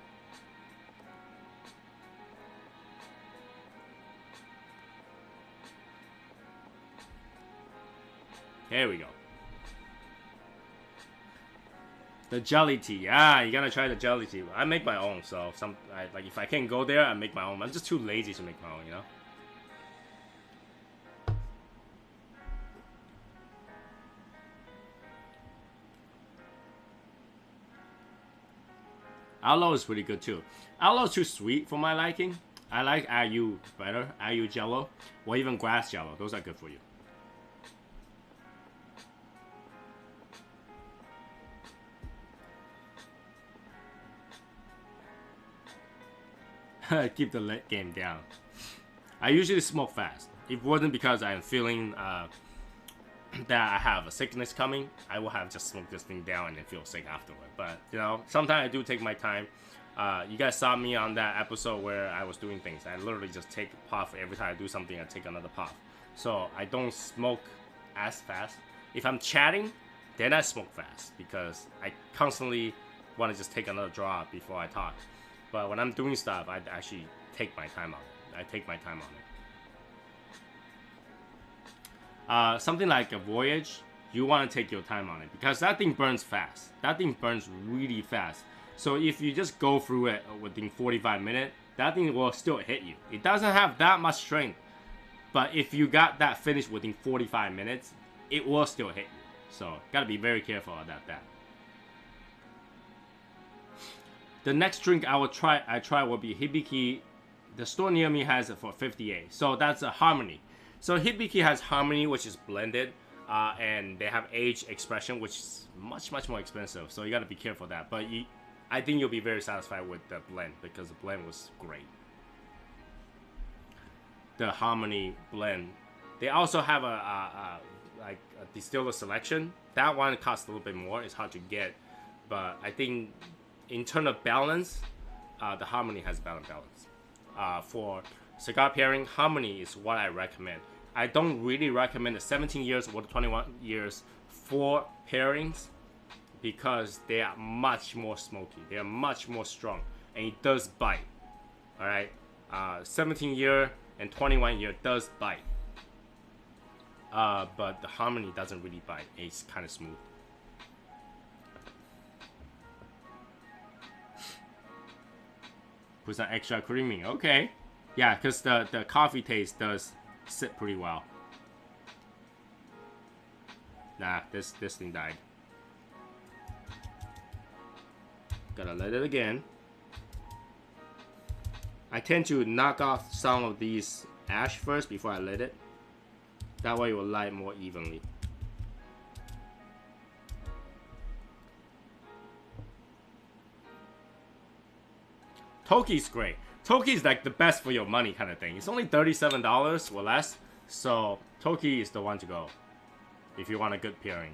There we go. The jelly tea, yeah, you gotta try the jelly tea. I make my own, so like if I can't go there, I make my own. I'm just too lazy to make my own, you know. Aloe is pretty good too. Aloe is too sweet for my liking. I like Ayu better, Ayu Jello, or even grass Jello. Those are good for you. Keep the lit game down. I usually smoke fast. If it wasn't because I'm feeling that I have a sickness coming, I will have just smoked this thing down and then feel sick afterward. But you know, sometimes I do take my time. You guys saw me on that episode where I was doing things. I literally just take a puff every time I do something. I take another puff, so I don't smoke as fast. If I'm chatting, then I smoke fast because I constantly want to just take another draw before I talk. But when I'm doing stuff, I actually take my time on it. I take my time on it. Something like a Voyage, you want to take your time on it because that thing burns fast. That thing burns really fast. So if you just go through it within 45 minutes, that thing will still hit you. It doesn't have that much strength, but if you got that finished within 45 minutes, it will still hit you. So gotta be very careful about that. The next drink I try will be Hibiki. The store near me has it for 58. So that's a Harmony. So Hibiki has Harmony, which is blended, and they have age expression, which is much more expensive. So you gotta be careful of that. But I think you'll be very satisfied with the blend because the blend was great. The Harmony blend. They also have a distiller selection. That one costs a little bit more. It's hard to get, but I think in terms of balance, the Harmony has balance. For cigar pairing, Harmony is what I recommend. I don't really recommend the 17 years or the 21 years for pairings because they are much more smoky. They are much more strong, and it does bite. All right, 17 year and 21 year does bite, but the Harmony doesn't really bite. It's kind of smooth. Put some extra creaming. Okay. Yeah, because the coffee taste does sit pretty well. Nah, this thing died. Gotta let it again. I tend to knock off some of these ash first before I let it. That way it will light more evenly. Toki's great. Toki's like the best for your money kind of thing. It's only $37 or less, So Toki is the one to go if you want a good pairing.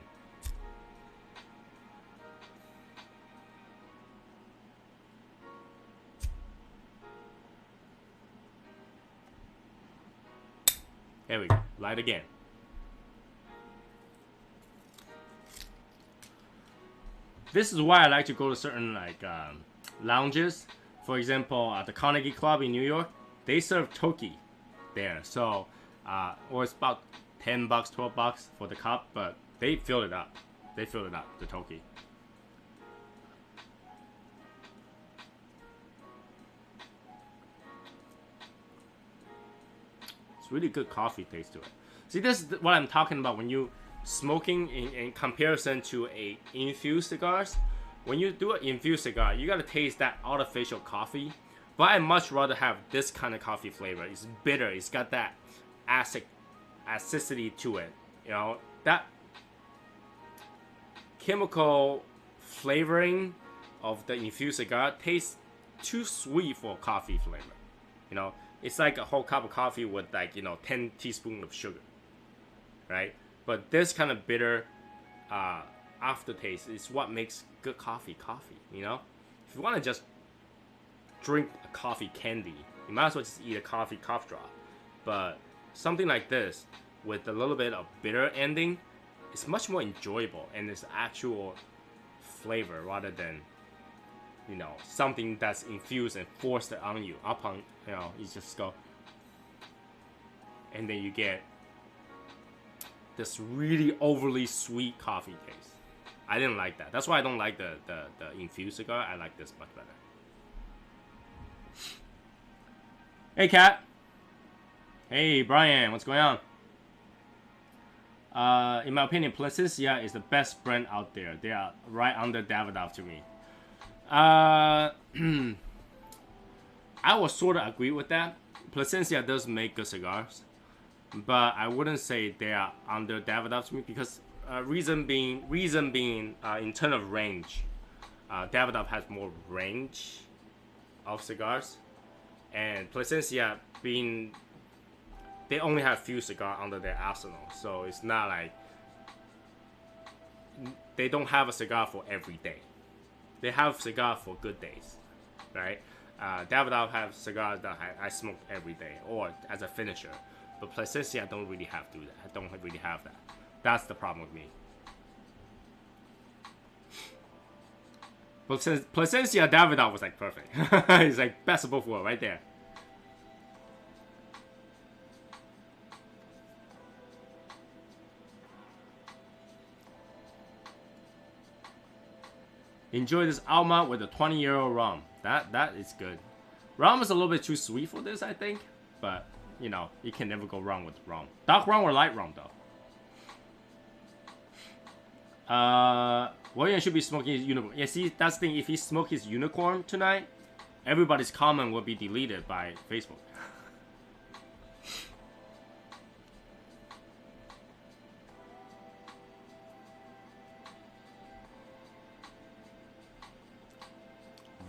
There we go. Light again. This is why I like to go to certain like lounges. For example, at the Carnegie Club in New York, they serve Toki there. So, or it's about $10, $12 for the cup, but they fill it up. They fill it up, the Toki. It's really good coffee taste to it. See, this is what I'm talking about when you smoking in comparison to a infused cigars. When you do an infused cigar, you gotta taste that artificial coffee. But I much rather have this kind of coffee flavor. It's bitter. It's got that acidity to it. You know, that chemical flavoring of the infused cigar tastes too sweet for coffee flavor. You know, it's like a whole cup of coffee with like, 10 teaspoons of sugar, right? But this kind of bitter aftertaste is what makes good coffee, you know? If you want to just drink a coffee candy, you might as well just eat a coffee cough drop. But something like this, with a little bit of bitter ending, it's much more enjoyable and it's actual flavor rather than, something that's infused and forced on you, you just go, and then you get this really overly sweet coffee taste. I didn't like that. That's why I don't like the infused cigar. I like this much better. Hey, Kat. Hey, Brian. What's going on? In my opinion, Plasencia is the best brand out there. They are right under Davidoff to me. I will sort of agree with that. Plasencia does make good cigars, but I wouldn't say they are under Davidoff to me because reason being in terms of range, Davidoff has more range of cigars, and Plasencia being they only have few cigars under their arsenal, so it's not like they don't have a cigar for every day. They have cigar for good days, right? Davidoff have cigars that I smoke every day or as a finisher. But Plasencia, I don't really have to do that. I don't really have that. That's the problem with me. But Plasencia Davidoff was like perfect. It's like best of both worlds right there. Enjoy this Alma with a 20-year-old rum. That is good. Rum is a little bit too sweet for this, I think. But, you can never go wrong with rum. Dark rum or light rum, though. William should be smoking his unicorn. Yeah, see, that's the thing. If he smokes his unicorn tonight, everybody's comment will be deleted by Facebook.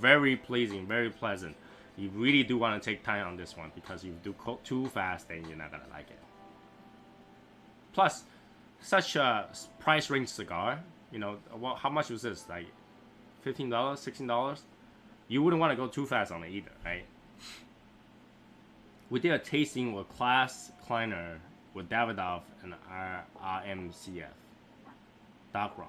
Very pleasing, very pleasant. You really do want to take time on this one because if you do too fast, then you're not gonna like it. Plus, such a price range cigar, how much was this? Like $15, $16? You wouldn't want to go too fast on it either, right? We did a tasting with Class Kleiner with Davidoff and RMCF. Dark rum.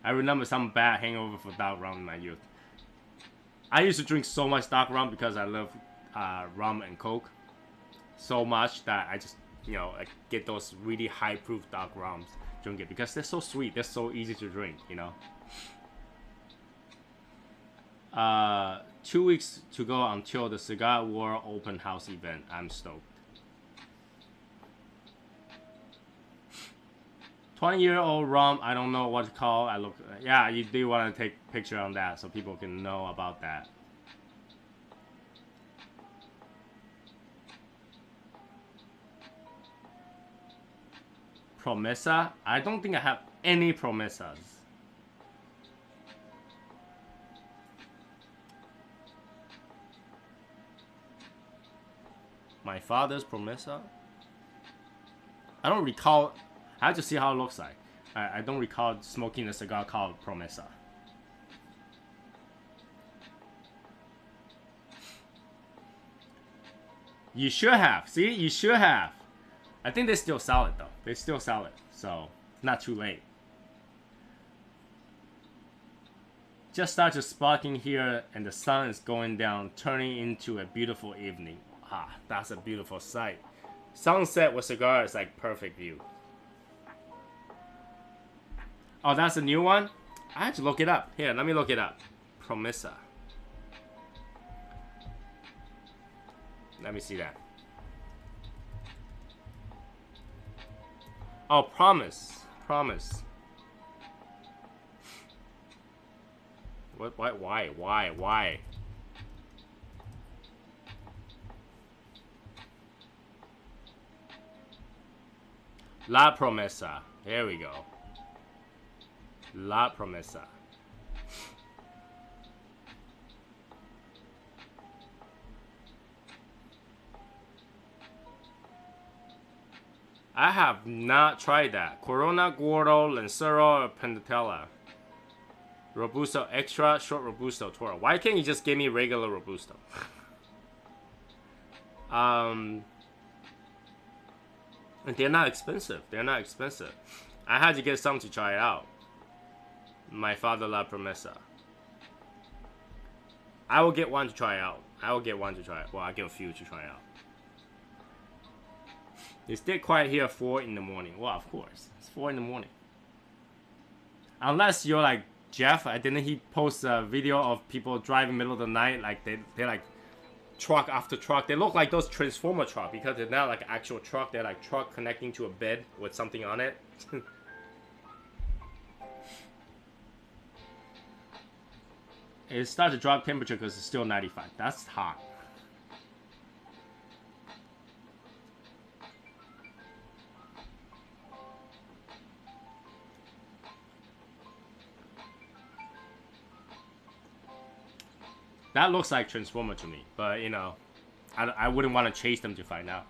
I remember some bad hangover for dark rum in my youth. I used to drink so much dark rum because I love rum and coke so much that I just, I get those really high proof dark rums, drink it because they're so sweet, they're so easy to drink, 2 weeks to go until the Cigar War open house event. I'm stoked. 20-year-old rum, I don't know what it's called. Yeah, you do want to take a picture on that so people can know about that. Promesa? I don't think I have any promesas. My My father's Promesa. I don't recall. I have to see how it looks like. I don't recall smoking a cigar called Promesa. You should have. See, you should have. I think they still sell it though. They still sell it, so not too late. Just started sparking here, and the sun is going down, turning into a beautiful evening. Ah, that's a beautiful sight. Sunset with cigar is like perfect view. Oh, that's a new one? I had to look it up. Here, let me look it up. Promesa. Let me see that. Oh, promise. Promise. What? Why? La Promesa. There we go. La Promesa. I have not tried that. Corona Gordo, Lancero, or Pendatella. Robusto Extra, Short Robusto, Toro. Why can't you just give me regular Robusto? And they're not expensive. They're not expensive. I had to get some to try it out. My father La Promesa. I will get one to try out. I will get one to try it. Well, I'll get a few to try out. It's dead quiet here at 4 in the morning. Well, of course. It's 4 in the morning. Unless you're like Jeff. Didn't he post a video of people driving middle of the night? Like they're like truck after truck. They look like those Transformer truck because they're not like actual truck. They're like truck connecting to a bed with something on it. It started to drop temperature because it's still 95. That's hot. That looks like Transformer to me, but you know, I wouldn't want to chase them to find out.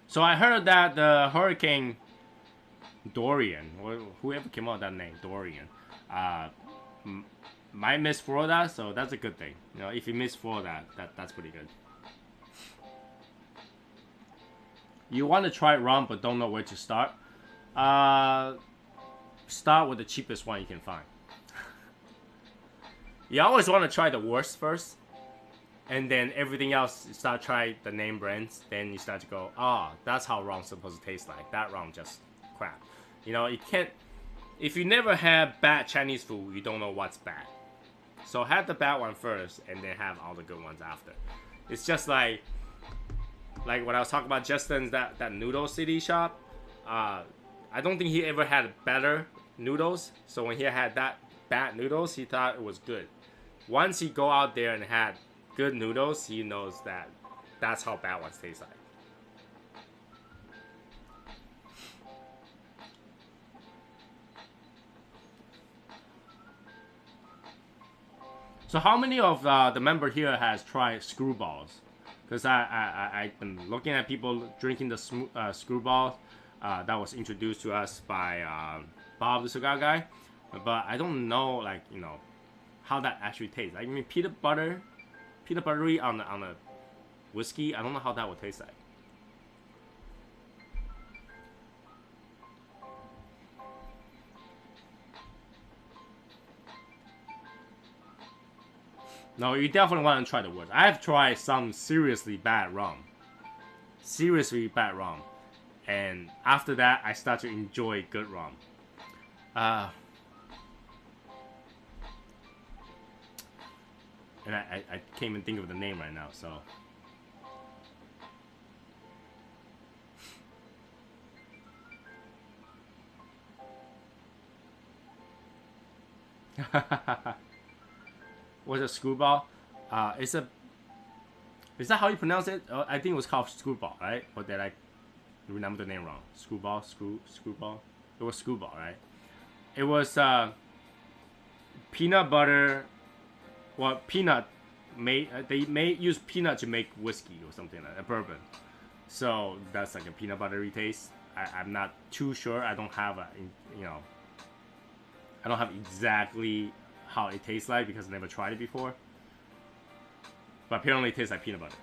So I heard that the Hurricane Dorian, or whoever came out with that name, Dorian, might miss Florida, so that's a good thing. You know, if you miss Florida, that's pretty good. You want to try rum, but don't know where to start. Start with the cheapest one you can find. You always want to try the worst first, and then everything else, you start try the name brands. Then you start to go, oh, that's how rum's supposed to taste like. That rum just crap. You know, you can't. If you never had bad Chinese food, you don't know what's bad. So have the bad one first, and then have all the good ones after. It's just like when I was talking about Justin's that Noodle City shop. I don't think he ever had better noodles. So when he had that bad noodles, he thought it was good. Once he go out there and had good noodles, he knows that that's how bad ones taste like. So how many of the member here has tried screwballs? Because I've been looking at people drinking the screwballs. That was introduced to us by Bob the Cigar Guy, but I don't know, like, you know, how that actually tastes. Like, I mean, peanut buttery on a whiskey. I don't know how that would taste like. No, you definitely want to try the worst. I have tried some seriously bad rum. Seriously bad rum. And after that, I start to enjoy good rum. And I can't even think of the name right now, so. What's a screwball? Is that how you pronounce it? I think it was called screwball, right? Or did I remember the name wrong? Screwball? Screwball? It was screwball, right? It was peanut butter well, peanut they may use peanut to make whiskey or something like a bourbon. So that's like a peanut buttery taste. I'm not too sure. I don't have I don't have exactly how it tastes like because I never tried it before. But apparently it tastes like peanut butter.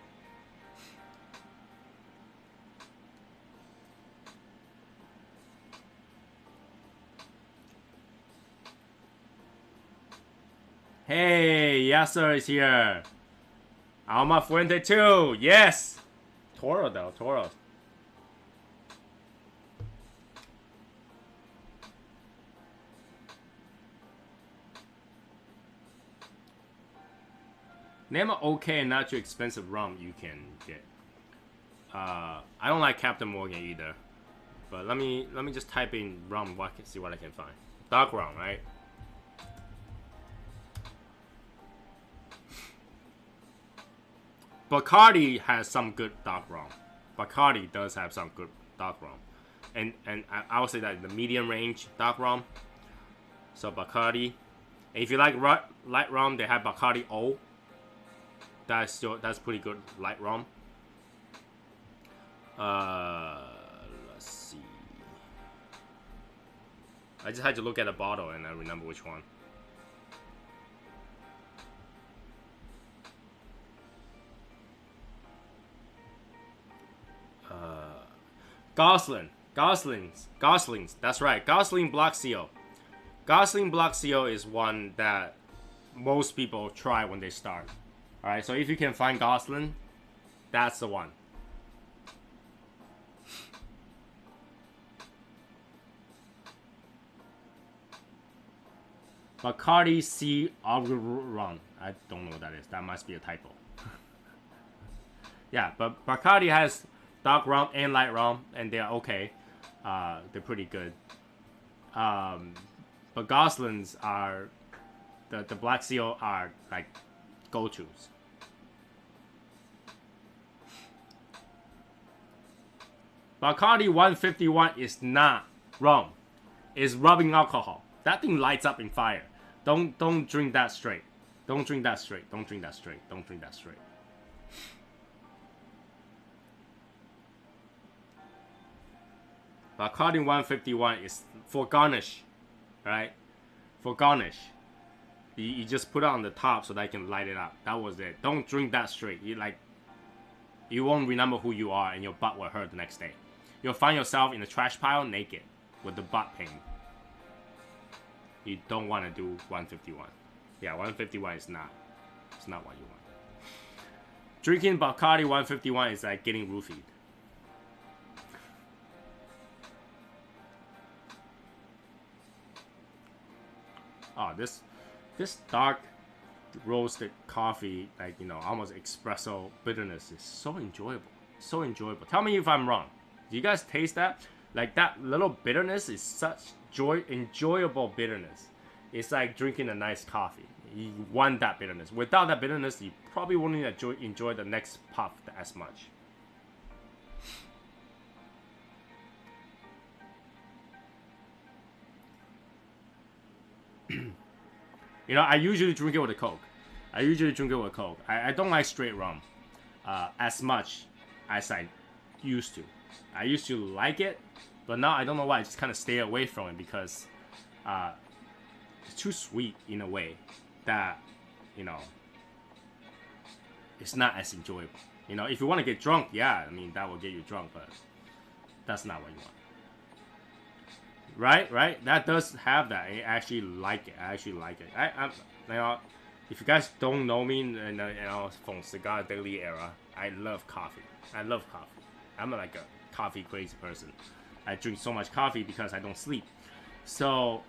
Hey, Yasser is here. Alma Fuerte too. Yes. Toro though, Toro. Name an okay and not too expensive rum you can get. I don't like Captain Morgan either. But let me just type in rum. See what I can find. Dark rum, right? Bacardi has some good dark rum. Bacardi does have some good dark rum, and I would say that in the medium range dark rum. So Bacardi. And if you like light rum, they have Bacardi O. That's pretty good light rum. Let's see. I just had to look at the bottle and I remember which one. Goslings. That's right. Gosling Black Seal. Gosling Black Seal is one that most people try when they start. All right. So if you can find Gosling, that's the one. Bacardi C Rum. I don't know what that is. That must be a typo. Yeah, but Bacardi has dark rum and light rum, and they're okay. They're pretty good. But Goslings are the Black Seal are like go-tos. Bacardi 151 is not rum. It's rubbing alcohol. That thing lights up in fire. Don't drink that straight. Don't drink that straight. Don't drink that straight. Don't drink that straight. Bacardi 151 is for garnish, right? For garnish. You just put it on the top so that I can light it up. That was it. Don't drink that straight. You won't remember who you are and your butt will hurt the next day. You'll find yourself in the trash pile naked with the butt pain. You don't want to do 151. Yeah, 151 is not. It's not what you want. Drinking Bacardi 151 is like getting roofied. Oh, this dark roasted coffee, like, you know, almost espresso bitterness is so enjoyable. So enjoyable. Tell me if I'm wrong. Do you guys taste that? Like, that little bitterness is such enjoyable bitterness. It's like drinking a nice coffee. You want that bitterness. Without that bitterness, you probably wouldn't enjoy the next puff as much. You know, I usually drink it with a Coke. I don't like straight rum as much as I used to. I used to like it, but now I don't know why. I just kind of stay away from it because it's too sweet in a way that, you know, it's not as enjoyable. You know, if you want to get drunk, yeah, I mean, that will get you drunk, but that's not what you want. Right? That does have that. I actually like it. I'm you know, if you guys don't know me, you know, from Cigar Daily era, I love coffee. I'm like a coffee crazy person. I drink so much coffee because I don't sleep. So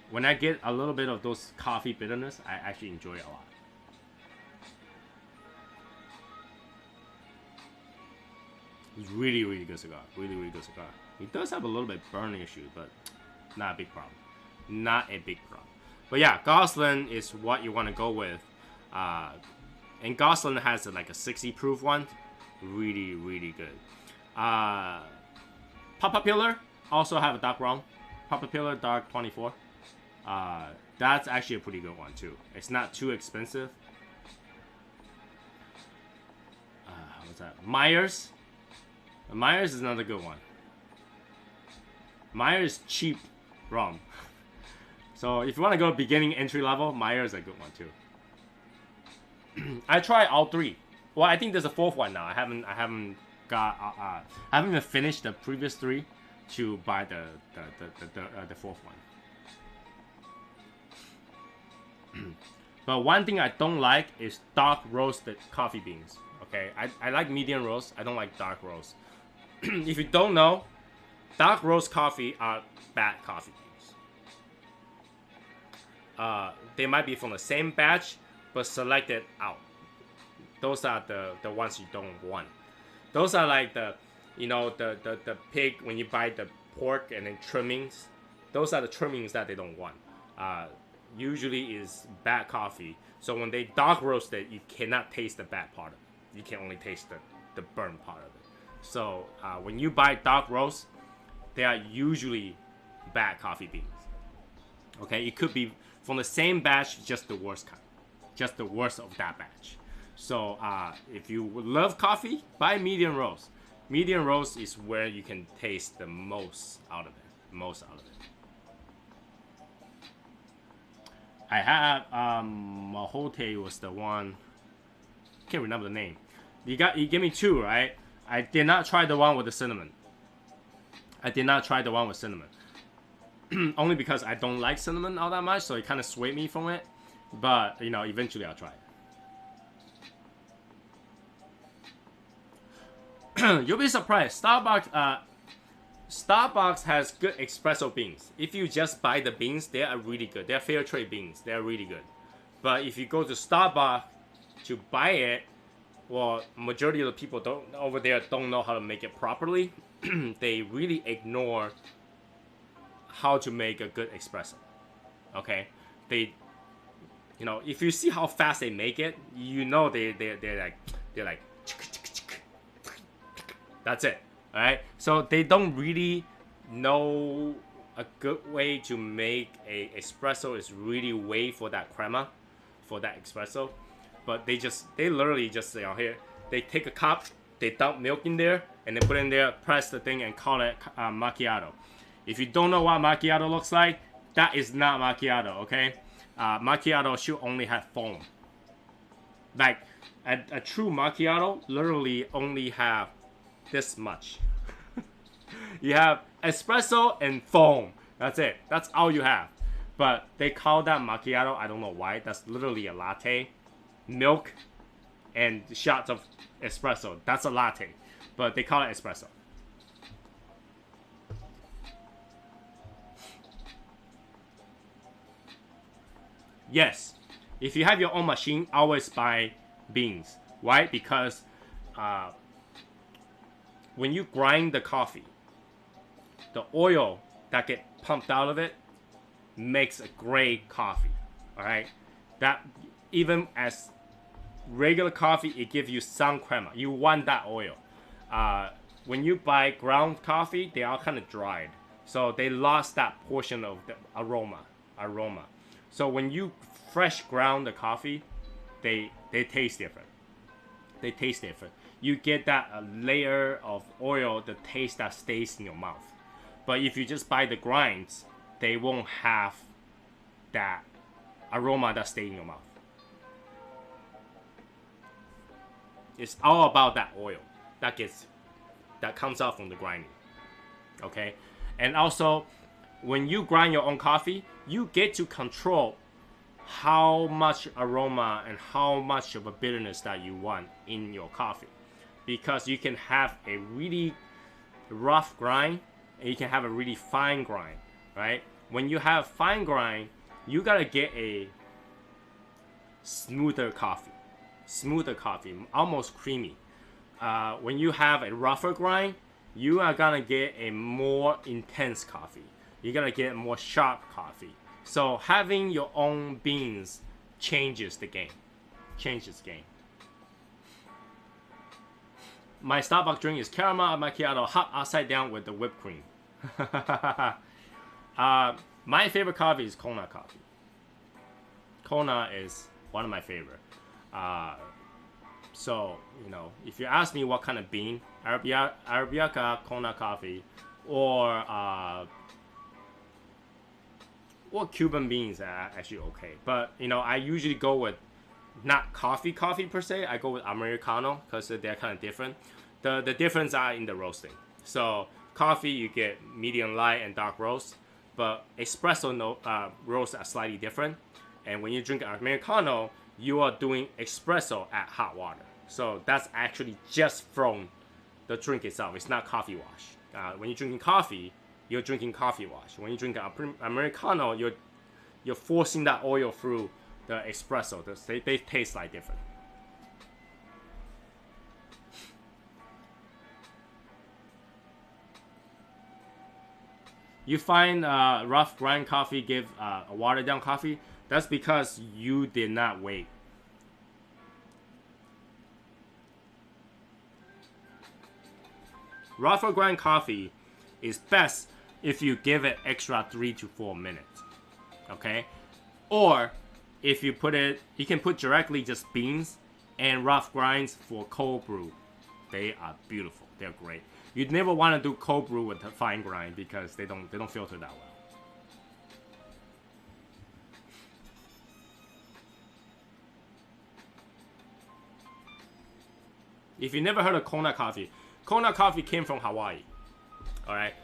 when I get a little bit of those coffee bitterness, I actually enjoy it a lot. It's really, really good cigar. Really, really good cigar. It does have a little bit burn issue, but not a big problem. But yeah, Gosling is what you want to go with. And Gosling has like a 60 proof one. Really, really good. Papa Pillar also have a dark rum. Papa Pillar Dark 24. That's actually a pretty good one too. It's not too expensive. What's that? Myers. Myers is another good one. Myers cheap rum. So if you want to go beginning entry level, Myers is a good one too. I tried all three. Well, I think there's a fourth one now. I haven't even finished the previous three to buy the fourth one. But one thing I don't like is dark roasted coffee beans. Okay, I like medium roast. I don't like dark roast. If you don't know, dark roast coffee are bad coffee beans. They might be from the same batch, but selected out. Those are the ones you don't want. Those are like the pig when you buy the pork and then trimmings. Those are the trimmings that they don't want. Usually is bad coffee. So when they dark roast it, you cannot taste the bad part of it. You can only taste the burnt part of it. So when you buy dark roast, they are usually bad coffee beans. Okay, it could be from the same batch, just the worst kind, just the worst of that batch. So if you love coffee, buy medium roast. Medium roast is where you can taste the most out of it. I had Mahote was the one. Can't remember the name. You gave me two, right? I did not try the one with the cinnamon. Only because I don't like cinnamon all that much, so it kind of swayed me from it. But eventually I'll try it. You'll be surprised. Starbucks has good espresso beans. If you just buy the beans, they are really good. They're fair trade beans. They're really good. But if you go to Starbucks to buy it, well, majority of the people over there don't know how to make it properly. They really ignore how to make a good espresso. Okay, if you see how fast they make it, they're like that's it. All right, so they don't really know a good way to make a espresso is really wait for that crema, for that espresso. But they literally just here, they take a cup, they dump milk in there, and then put in there, press the thing, and call it macchiato. If you don't know what macchiato looks like, that is not macchiato, okay? Macchiato should only have foam. Like a true macchiato literally only have this much. You have espresso and foam. That's it. That's all you have. But they call that macchiato. I don't know why. That's literally a latte. Milk and shots of espresso. That's a latte. But they call it espresso. Yes. If you have your own machine, always buy beans. Why? Because when you grind the coffee, the oil that get pumped out of it makes a great coffee. All right, that even as regular coffee, it gives you some crema. You want that oil. When you buy ground coffee, they are kind of dried, so they lost that portion of the aroma. So when you fresh ground the coffee, they taste different. You get that layer of oil, the taste that stays in your mouth. But if you just buy the grinds, they won't have that aroma that stays in your mouth. It's all about that oil that comes out from the grinding. Okay? And also, when you grind your own coffee, you get to control how much aroma and how much of a bitterness that you want in your coffee. Because you can have a really rough grind and you can have a really fine grind, right? When you have fine grind, you gotta get a smoother coffee, almost creamy. When you have a rougher grind, you are gonna get a more intense coffee. You're gonna get more sharp coffee. So having your own beans changes the game. My Starbucks drink is caramel macchiato hot upside down with the whipped cream. My favorite coffee is coconut coffee. Kona is one of my favorite. So, you know, if you ask me what kind of bean, Arabica, Kona coffee, or Cuban beans are actually okay. But, you know, I usually go with not coffee per se. I go with Americano because they're kind of different. The difference are in the roasting. So, coffee, you get medium light and dark roast. But espresso roasts are slightly different. And when you drink Americano, you are doing espresso at hot water. So that's actually just from the drink itself. It's not coffee wash. When you're drinking coffee, you're drinking coffee wash. When you drink Americano, you're forcing that oil through the espresso. They taste like different. You find rough grind coffee give a watered down coffee. That's because you did not wait. Rough or grind coffee is best if you give it extra 3 to 4 minutes. Okay? Or if you put it, you can put directly just beans and rough grinds for cold brew. They are beautiful. They're great. You'd never want to do cold brew with a fine grind because they don't filter that well. If you never heard of Kona coffee came from Hawaii. All right,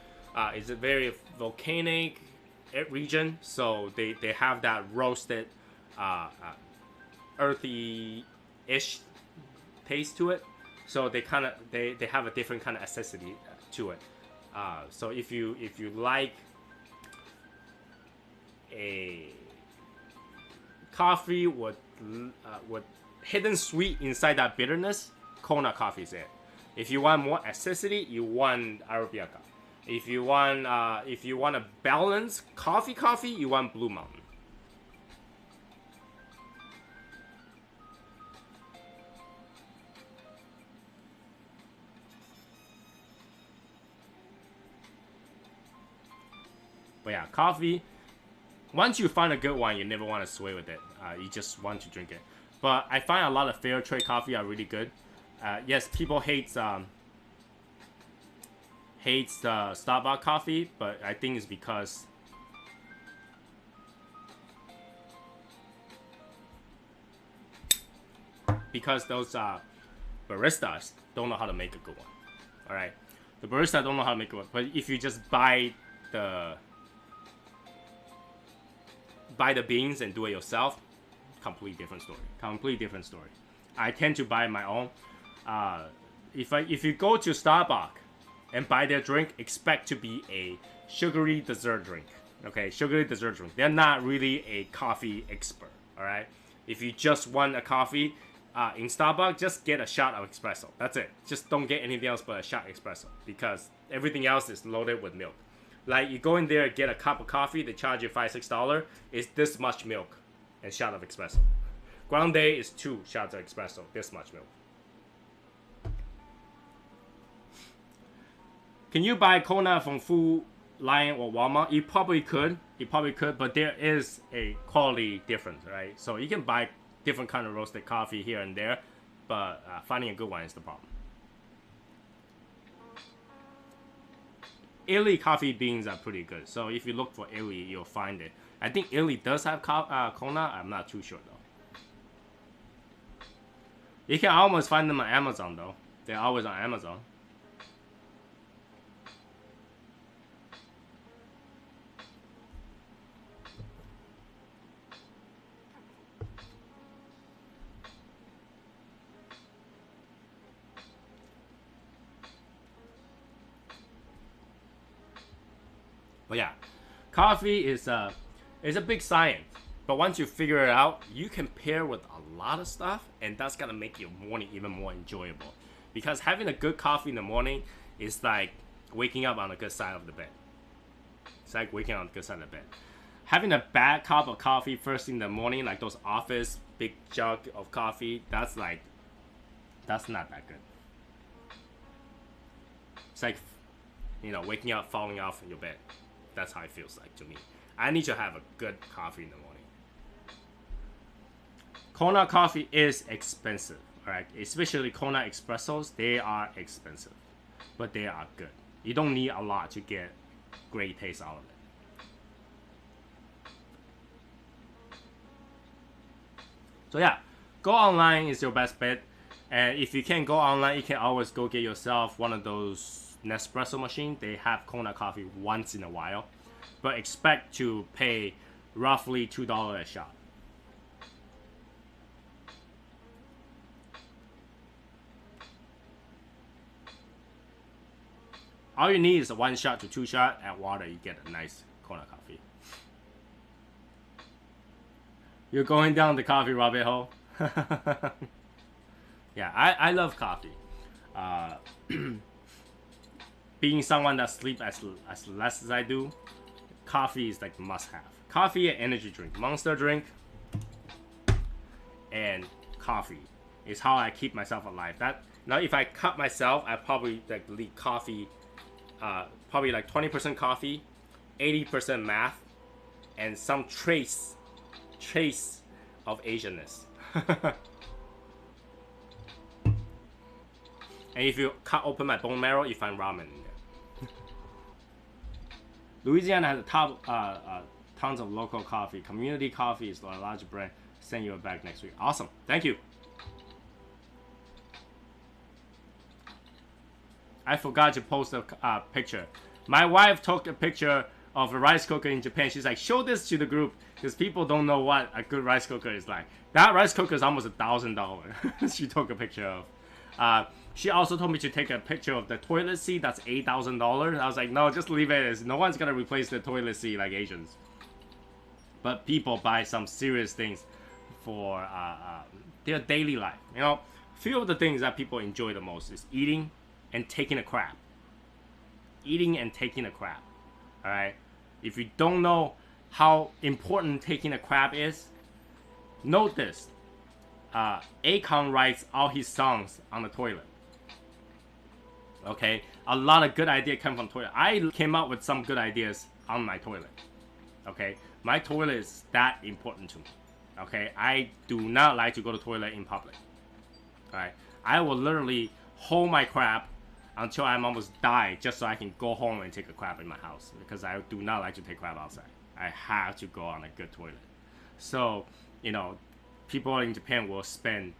it's a very volcanic region, so they have that roasted, earthy-ish taste to it. So they have a different kind of acidity to it. So if you like a coffee with hidden sweet inside that bitterness, Kona coffee is it. If you want more acidity, you want Arabica. If you want a balanced coffee, you want Blue Mountain. But yeah, coffee, once you find a good one, you never want to sway with it. You just want to drink it. But I find a lot of fair trade coffee are really good. Yes, people hate Starbucks coffee, but I think it's because those baristas don't know how to make a good one. All right, the barista don't know how to make a good one. But if you just buy the beans and do it yourself, completely different story. I tend to buy my own. If you go to Starbucks and buy their drink, expect to be a sugary dessert drink. Okay, sugary dessert drink. They're not really a coffee expert. All right. If you just want a coffee in Starbucks, just get a shot of espresso. That's it. Just don't get anything else but a shot espresso because everything else is loaded with milk. Like you go in there and get a cup of coffee, they charge you $5-6. It's this much milk and shot of espresso. Grande is 2 shots of espresso. This much milk. Can you buy Kona from Food Lion or Walmart? You probably could, but there is a quality difference, right? So you can buy different kind of roasted coffee here and there, but finding a good one is the problem. Italy coffee beans are pretty good, so if you look for Italy, you'll find it. I think Italy does have Kona. I'm not too sure though. You can almost find them on Amazon though. They're always on Amazon. But yeah, coffee is a big science. But once you figure it out, you can pair with a lot of stuff, and that's gonna make your morning even more enjoyable. Because having a good coffee in the morning is like waking up on a good side of the bed. It's like waking up on the good side of the bed. Having a bad cup of coffee first in the morning, like those office big jug of coffee, that's not that good. It's like, waking up, falling off in your bed. That's how it feels like to me. I need to have a good coffee in the morning. Kona coffee is expensive, right? Especially Kona espressos, they are expensive, but they are good. You don't need a lot to get great taste out of it. So yeah, go online is your best bet. And if you can't go online, you can always go get yourself one of those Nespresso machines. They have Kona coffee once in a while, but expect to pay roughly $2 a shot. All you need is a 1 shot to 2 shot at water. You get a nice Kona coffee. You're going down the coffee rabbit hole. Yeah, I love coffee. Being someone that sleeps as less as I do, coffee is like must have. Coffee and energy drink, Monster drink, and coffee is how I keep myself alive. That now, if I cut myself, I probably like leave coffee, probably like 20% coffee, 80% math, and some trace of Asianness. And if you cut open my bone marrow, you find ramen in there. Louisiana has a top, tons of local coffee. Community coffee is a large brand. Send you a bag next week. Awesome. Thank you. I forgot to post a picture. My wife took a picture of a rice cooker in Japan. She's like, show this to the group because people don't know what a good rice cooker is like. That rice cooker is almost $1,000. She took a picture of. She also told me to take a picture of the toilet seat. That's $8,000. I was like, no, just leave it as no one's gonna replace the toilet seat like Asians. But people buy some serious things for their daily life. You know, a few of the things that people enjoy the most is eating and taking a crap. Eating and taking a crap. All right. If you don't know how important taking a crap is, note this. Akon writes all his songs on the toilet. Okay, a lot of good ideas come from toilet. I came up with some good ideas on my toilet. Okay, my toilet is that important to me. Okay, I do not like to go to the toilet in public. Alright, I will literally hold my crap until I'm almost die just so I can go home and take a crap in my house, because I do not like to take crap outside. I have to go on a good toilet. So, you know, people in Japan will spend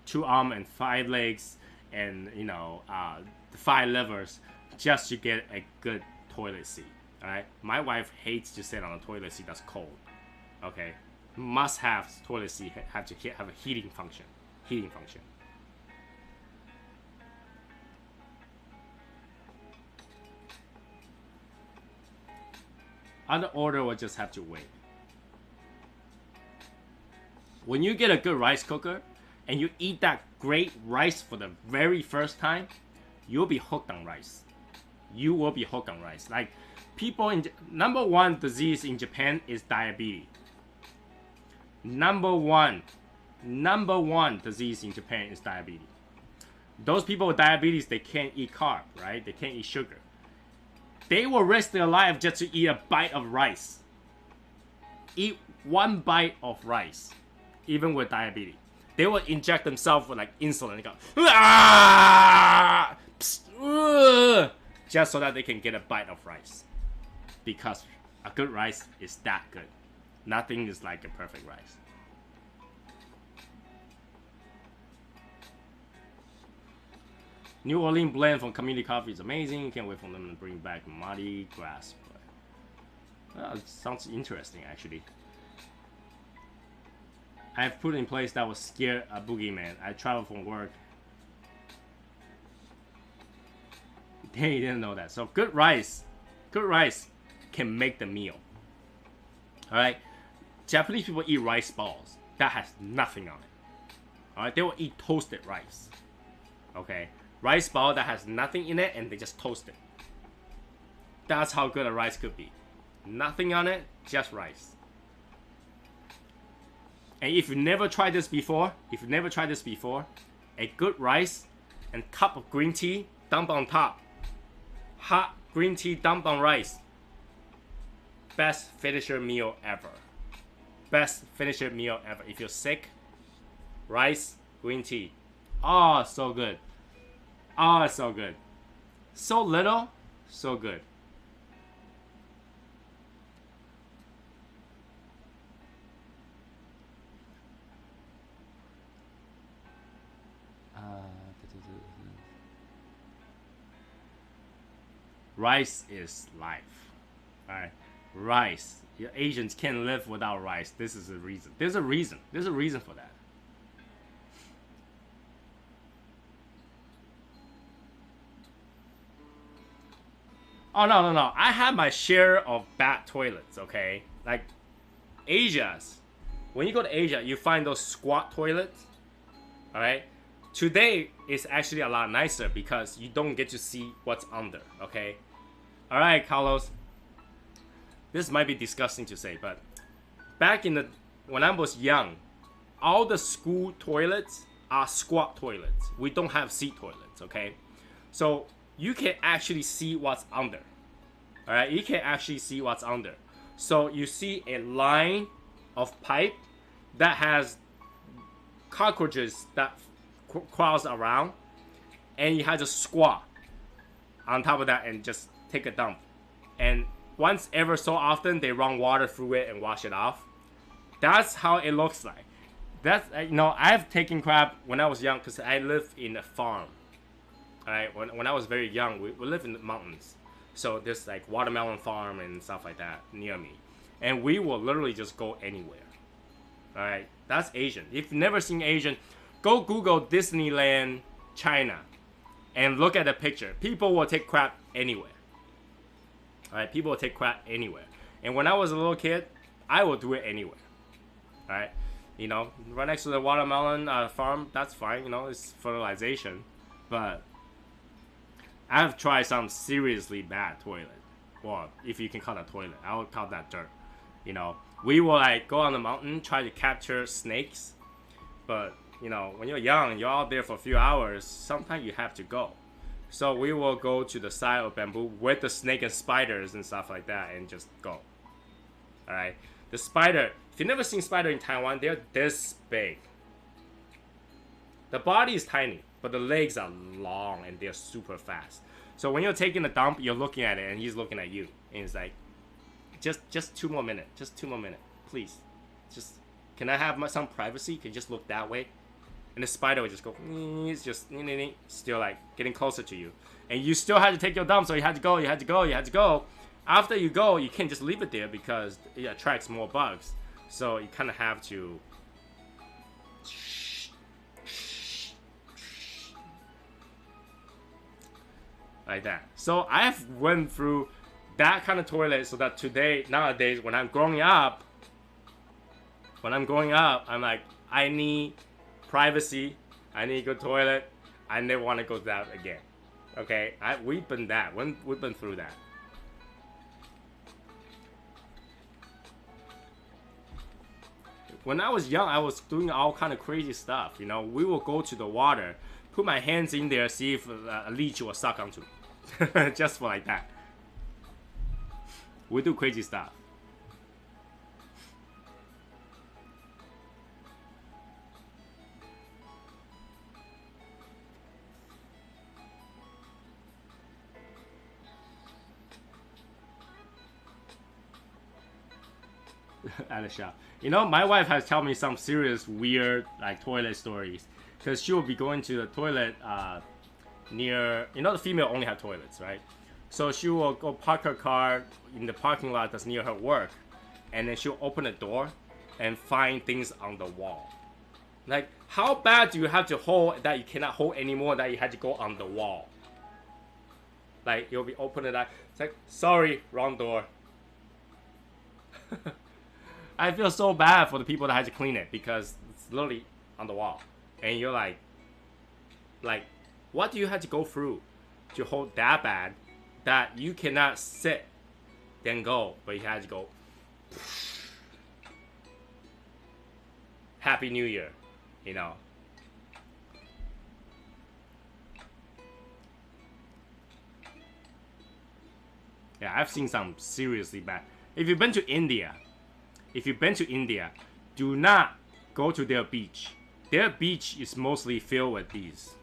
2 arms and 5 legs and, you know, 5 livers just to get a good toilet seat. Alright, my wife hates to sit on a toilet seat that's cold. Okay, must have toilet seat have to have a heating function. Other order will just have to wait. When you get a good rice cooker and you eat that great rice for the very first time, you'll be hooked on rice. You will be hooked on rice. Like, people in number 1 disease in Japan is diabetes. Number one disease in Japan is diabetes. Those people with diabetes, they can't eat carb, right? They can't eat sugar. They will risk their life just to eat a bite of rice. Eat 1 bite of rice, even with diabetes. They will inject themselves with like insulin and go, just so that they can get a bite of rice. Because a good rice is that good. Nothing is like a perfect rice. New Orleans blend from Community Coffee is amazing. Can't wait for them to bring back Mardi Gras. It sounds interesting, actually. I have put in place that was scare a boogeyman. I traveled from work. They didn't know that. So good rice can make the meal. Alright? Japanese people eat rice balls. That has nothing on it. Alright? They will eat toasted rice. Okay? Rice ball that has nothing in it and they just toast it. That's how good a rice could be. Nothing on it, just rice. And if you never tried this before, a good rice and cup of green tea dumped on top. Hot green tea dumped on rice. Best finisher meal ever. Best finisher meal ever. If you're sick, rice, green tea. Oh, so good. Oh, so good. So little, so good. Rice is life. Alright. Rice. Your Asians can't live without rice. This is a reason. There's a reason. There's a reason for that. Oh no no no! I have my share of bad toilets. Okay, like Asia's. When you go to Asia, you find those squat toilets. All right. Today is actually a lot nicer because you don't get to see what's under. Okay. All right, Carlos. This might be disgusting to say, but back in the when I was young, all the school toilets are squat toilets. We don't have seat toilets. Okay, so you can actually see what's under. All right, you can actually see what's under. So you see a line of pipe that has cockroaches that crawls around, and you have to squat on top of that and just take a dump. And once ever so often, they run water through it and wash it off. That's how it looks like. That's I've taken crap when I was young because I lived in a farm. Alright, when I was very young, we lived in the mountains. So there's like watermelon farm and stuff like that near me. And we will literally just go anywhere. Alright, that's Asian. If you've never seen Asian, go Google Disneyland China and look at the picture. People will take crap anywhere. Alright, people will take crap anywhere. And when I was a little kid, I will do it anywhere. Alright, right next to the watermelon farm, that's fine. It's fertilization. But I've tried some seriously bad toilet. Well, if you can call that toilet, I would call that dirt. We will like go on the mountain, try to capture snakes. But, when you're young, you're out there for a few hours, sometimes you have to go. So we will go to the side of bamboo with the snake and spiders and stuff like that and just go. Alright? The spider, if you've never seen spider in Taiwan, they're this big. The body is tiny, but the legs are long and they're super fast. So when you're taking a dump, you're looking at it and he's looking at you. And it's like, just 2 more minutes. Just 2 more minutes. Please. Just, can I have some privacy? Can you just look that way? And the spider would just go, it's just still like getting closer to you. And you still had to take your dump, so you had to go. After you go, you can't just leave it there because it attracts more bugs. So you kind of have to like that. So I've went through that kind of toilet so that nowadays, when I'm growing up, I'm like, I need privacy. I need a good toilet. I never want to go to that again. Okay, we've been through that. When I was young, I was doing all kind of crazy stuff. We will go to the water, put my hands in there, see if a leech will suck onto me. Just for like that. We do crazy stuff. At the shop. My wife has told me some serious weird like toilet stories. Because she will be going to the toilet near, the female only have toilets, right? So she will go park her car in the parking lot that's near her work. And then she'll open the door and find things on the wall. Like, how bad do you have to hold that you cannot hold anymore that you had to go on the wall? Like, you'll be opening that. It's like, sorry, wrong door. I feel so bad for the people that had to clean it because it's literally on the wall. And you're like, what do you have to go through to hold that bad that you cannot sit, then go, but you had to go. Happy New Year, Yeah, I've seen some seriously bad. If you've been to India, do not go to their beach. their beach is mostly filled with these.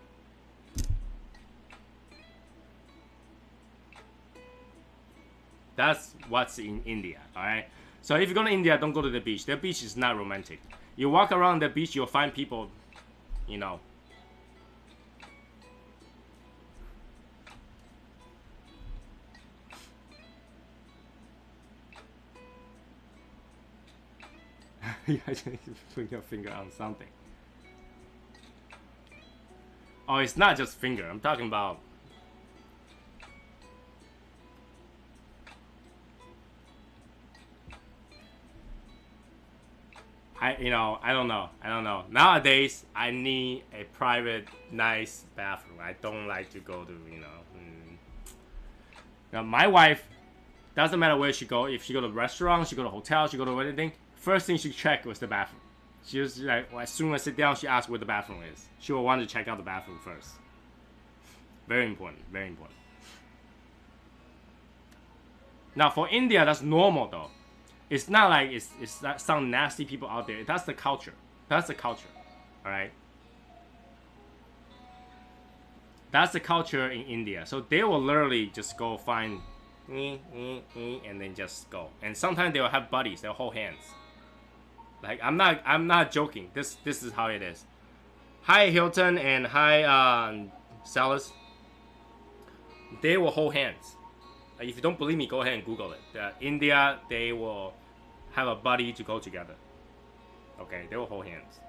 That's what's in India, alright? So if you go to India, don't go to the beach. Their beach is not romantic. You walk around the beach, you'll find people, you know. You put your finger on something. Oh, it's not just finger. I'm talking about. I don't know. Nowadays, I need a private, nice bathroom. I don't like to go to, Now, my wife, doesn't matter where she go. If she go to a restaurant, she go to a hotel, she go to anything. First thing she check was the bathroom. She was like, well, as soon as I sit down, she asks where the bathroom is. She will want to check out the bathroom first. Very important, very important. Now, for India, that's normal though. It's not like it's some nasty people out there. That's the culture. That's the culture. All right. That's the culture in India. So they will literally just go find and then just go. And sometimes they will have buddies. They'll hold hands. Like I'm not joking. This is how it is. Hi Hilton and hi Salas. They will hold hands. If you don't believe me, go ahead and Google it. India, they will have a buddy to go together. Okay, they will hold hands.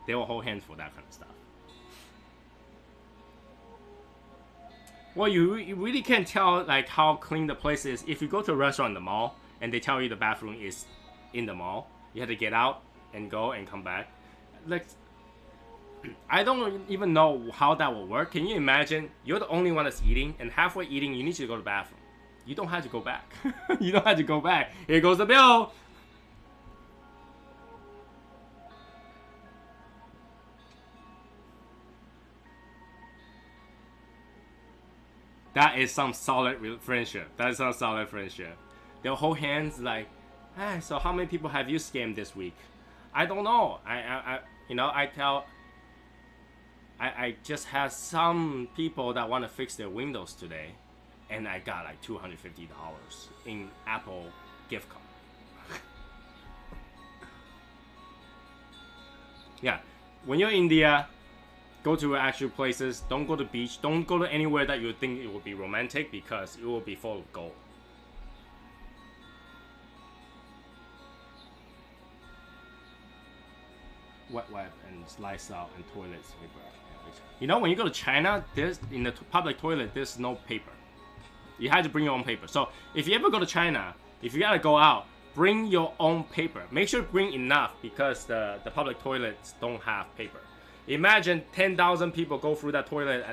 They will hold hands for that kind of stuff. Well, you really can't tell like how clean the place is if you go to a restaurant in the mall and they tell you the bathroom is in the mall. You have to get out and go and come back. Like, I don't even know how that will work. Can you imagine? You're the only one that's eating, and halfway eating, you need to go to the bathroom. You don't have to go back. You don't have to go back. Here goes the bill. That is some solid friendship. That is some solid friendship. They'll hold hands like, hey, so how many people have you scammed this week? I don't know. I just had some people that want to fix their windows today, and I got like $250 in Apple gift card. Yeah, when you're in India, go to actual places. Don't go to the beach. Don't go to anywhere that you think it will be romantic because it will be full of gold. Wet wipe and slice out and toilets paper. You know, when you go to China, there's in the public toilet, there's no paper. You have to bring your own paper. So if you ever go to China, if you gotta go out, bring your own paper. Make sure to bring enough because the public toilets don't have paper. Imagine 10,000 people go through that toilet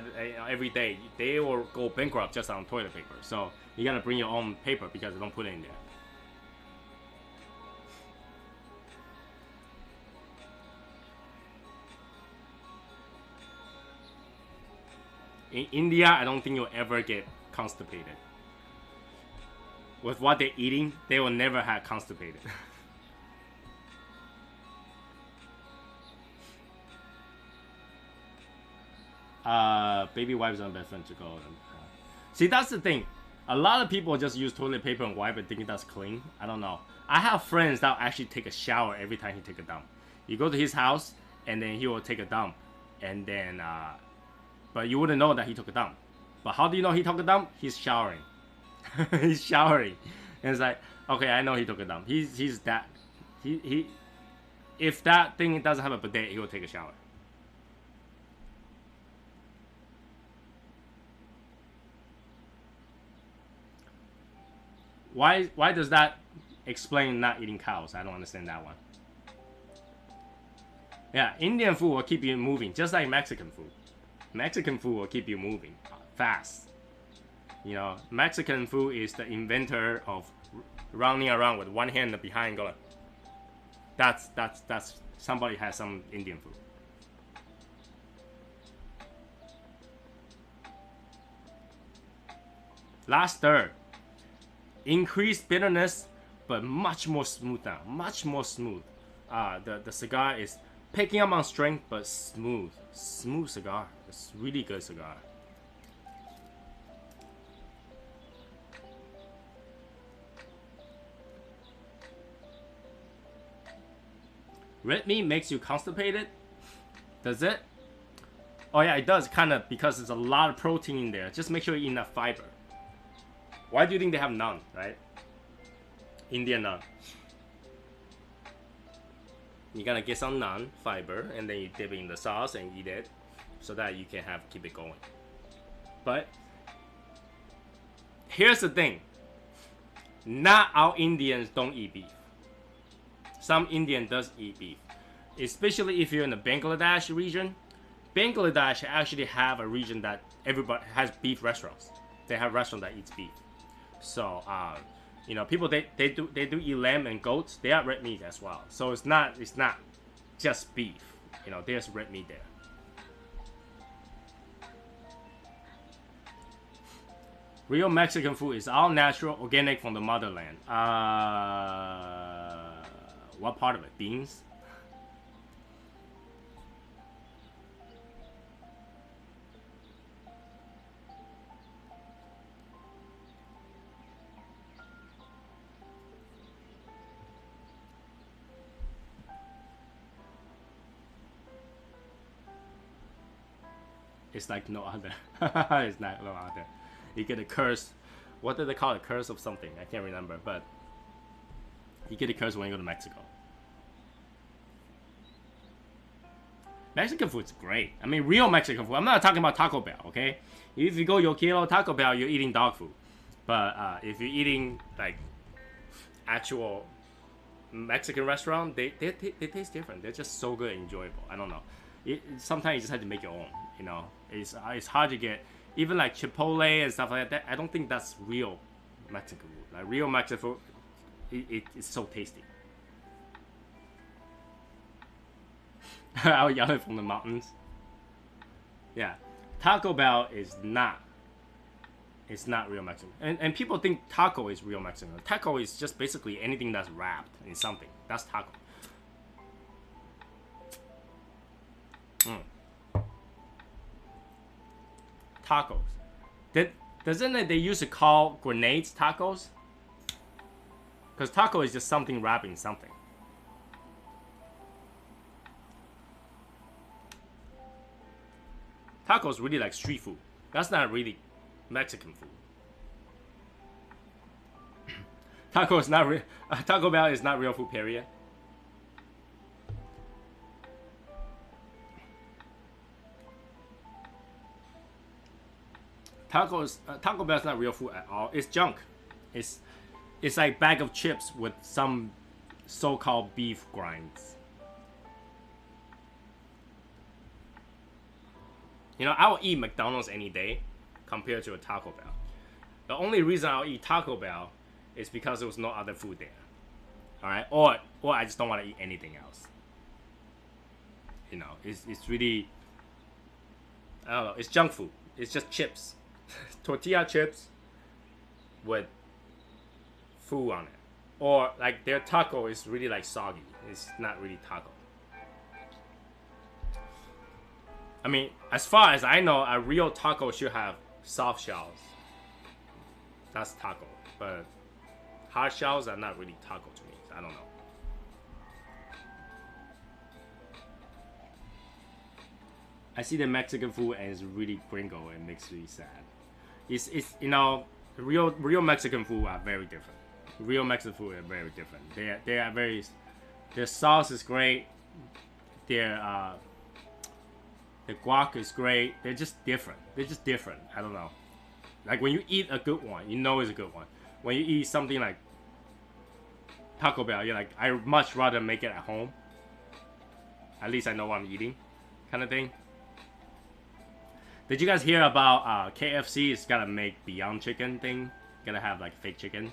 every day. They will go bankrupt just on toilet paper. So you gotta bring your own paper because they don't put it in there. In India, I don't think you'll ever get constipated. With what they're eating, they will never have constipated. Baby wipes are better to go. See, that's the thing. A lot of people just use toilet paper and wipe and think that's clean. I don't know. I have friends that actually take a shower every time he take a dump. You go to his house and then he will take a dump, and then but you wouldn't know that he took a dump. But how do you know he took a dump? He's showering. He's showering, and it's like, okay, I know he took a dump. He's that. He if that thing doesn't have a bidet, he will take a shower. Why does that explain not eating cows? I don't understand that one. Yeah, Indian food will keep you moving, just like Mexican food. Mexican food will keep you moving fast. You know, Mexican food is the inventor of running around with one hand behind going. That's somebody has some Indian food. Last third. increased bitterness, but much more smooth now. Much more smooth. The cigar is picking up on strength, but smooth. Smooth cigar. It's really good cigar. Red meat makes you constipated? Does it? Oh yeah, it does, kind of, because there's a lot of protein in there. Just make sure you eat enough fiber. Why do you think they have naan, right? Indian naan. You gotta get some naan fiber, and then you dip it in the sauce and eat it, so that you can keep it going. But here's the thing: not all Indians don't eat beef. Some Indian does eat beef, especially if you're in the Bangladesh region. Bangladesh actually have a region that everybody has beef restaurants. They have restaurants that eats beef. So you know, people they do eat lamb and goats. They are red meat as well. So it's not just beef. You know, there's red meat there. Real Mexican food is all natural, organic from the motherland. What part of it? Beans? It's like no other. It's not no other. You get a curse. What do they call it? Curse of something. I can't remember, but you get a curse when you go to Mexico. Mexican food's great. I mean, real Mexican food. I'm not talking about Taco Bell, okay? If you go Yo Quiero Taco Bell, you're eating dog food. But if you're eating like actual Mexican restaurant, they taste different. They're just so good and enjoyable. I don't know. Sometimes you just have to make your own. You know, it's hard to get. Even like Chipotle and stuff like that. I don't think that's real Mexican food. Like real Mexican food, it's so tasty. I'll yell it from the mountains. Yeah, Taco Bell is not. It's not real Mexican. And people think taco is real Mexican. Taco is just basically anything that's wrapped in something. That's taco. Tacos. Doesn't it they used to call grenades tacos? Because taco is just something wrapped in something. Tacos really like street food. That's not really Mexican food. Taco is not real. Taco Bell is not real food, period. Taco Bell is not real food at all. It's junk. It's like bag of chips with some so-called beef grinds. You know, I will eat McDonald's any day compared to a Taco Bell. The only reason I'll eat Taco Bell is because there was no other food there. Alright? Or I just don't want to eat anything else. You know, it's really, I don't know, it's junk food. It's just chips. Tortilla chips with food on it. Or like their taco is really like soggy. It's not really taco. I mean, as far as I know, a real taco should have soft shells. That's taco. But hard shells are not really taco to me. I don't know. I see the Mexican food and it's really gringo and makes me sad. It's you know, real Mexican food are very different. Real Mexican food are very different. They are very, their sauce is great. Their the guac is great. They're just different. They're just different. I don't know. Like when you eat a good one, you know it's a good one. When you eat something like Taco Bell, you're like, I much rather make it at home. At least I know what I'm eating, kind of thing. Did you guys hear about KFC is gonna make Beyond Chicken thing? Gonna have like fake chicken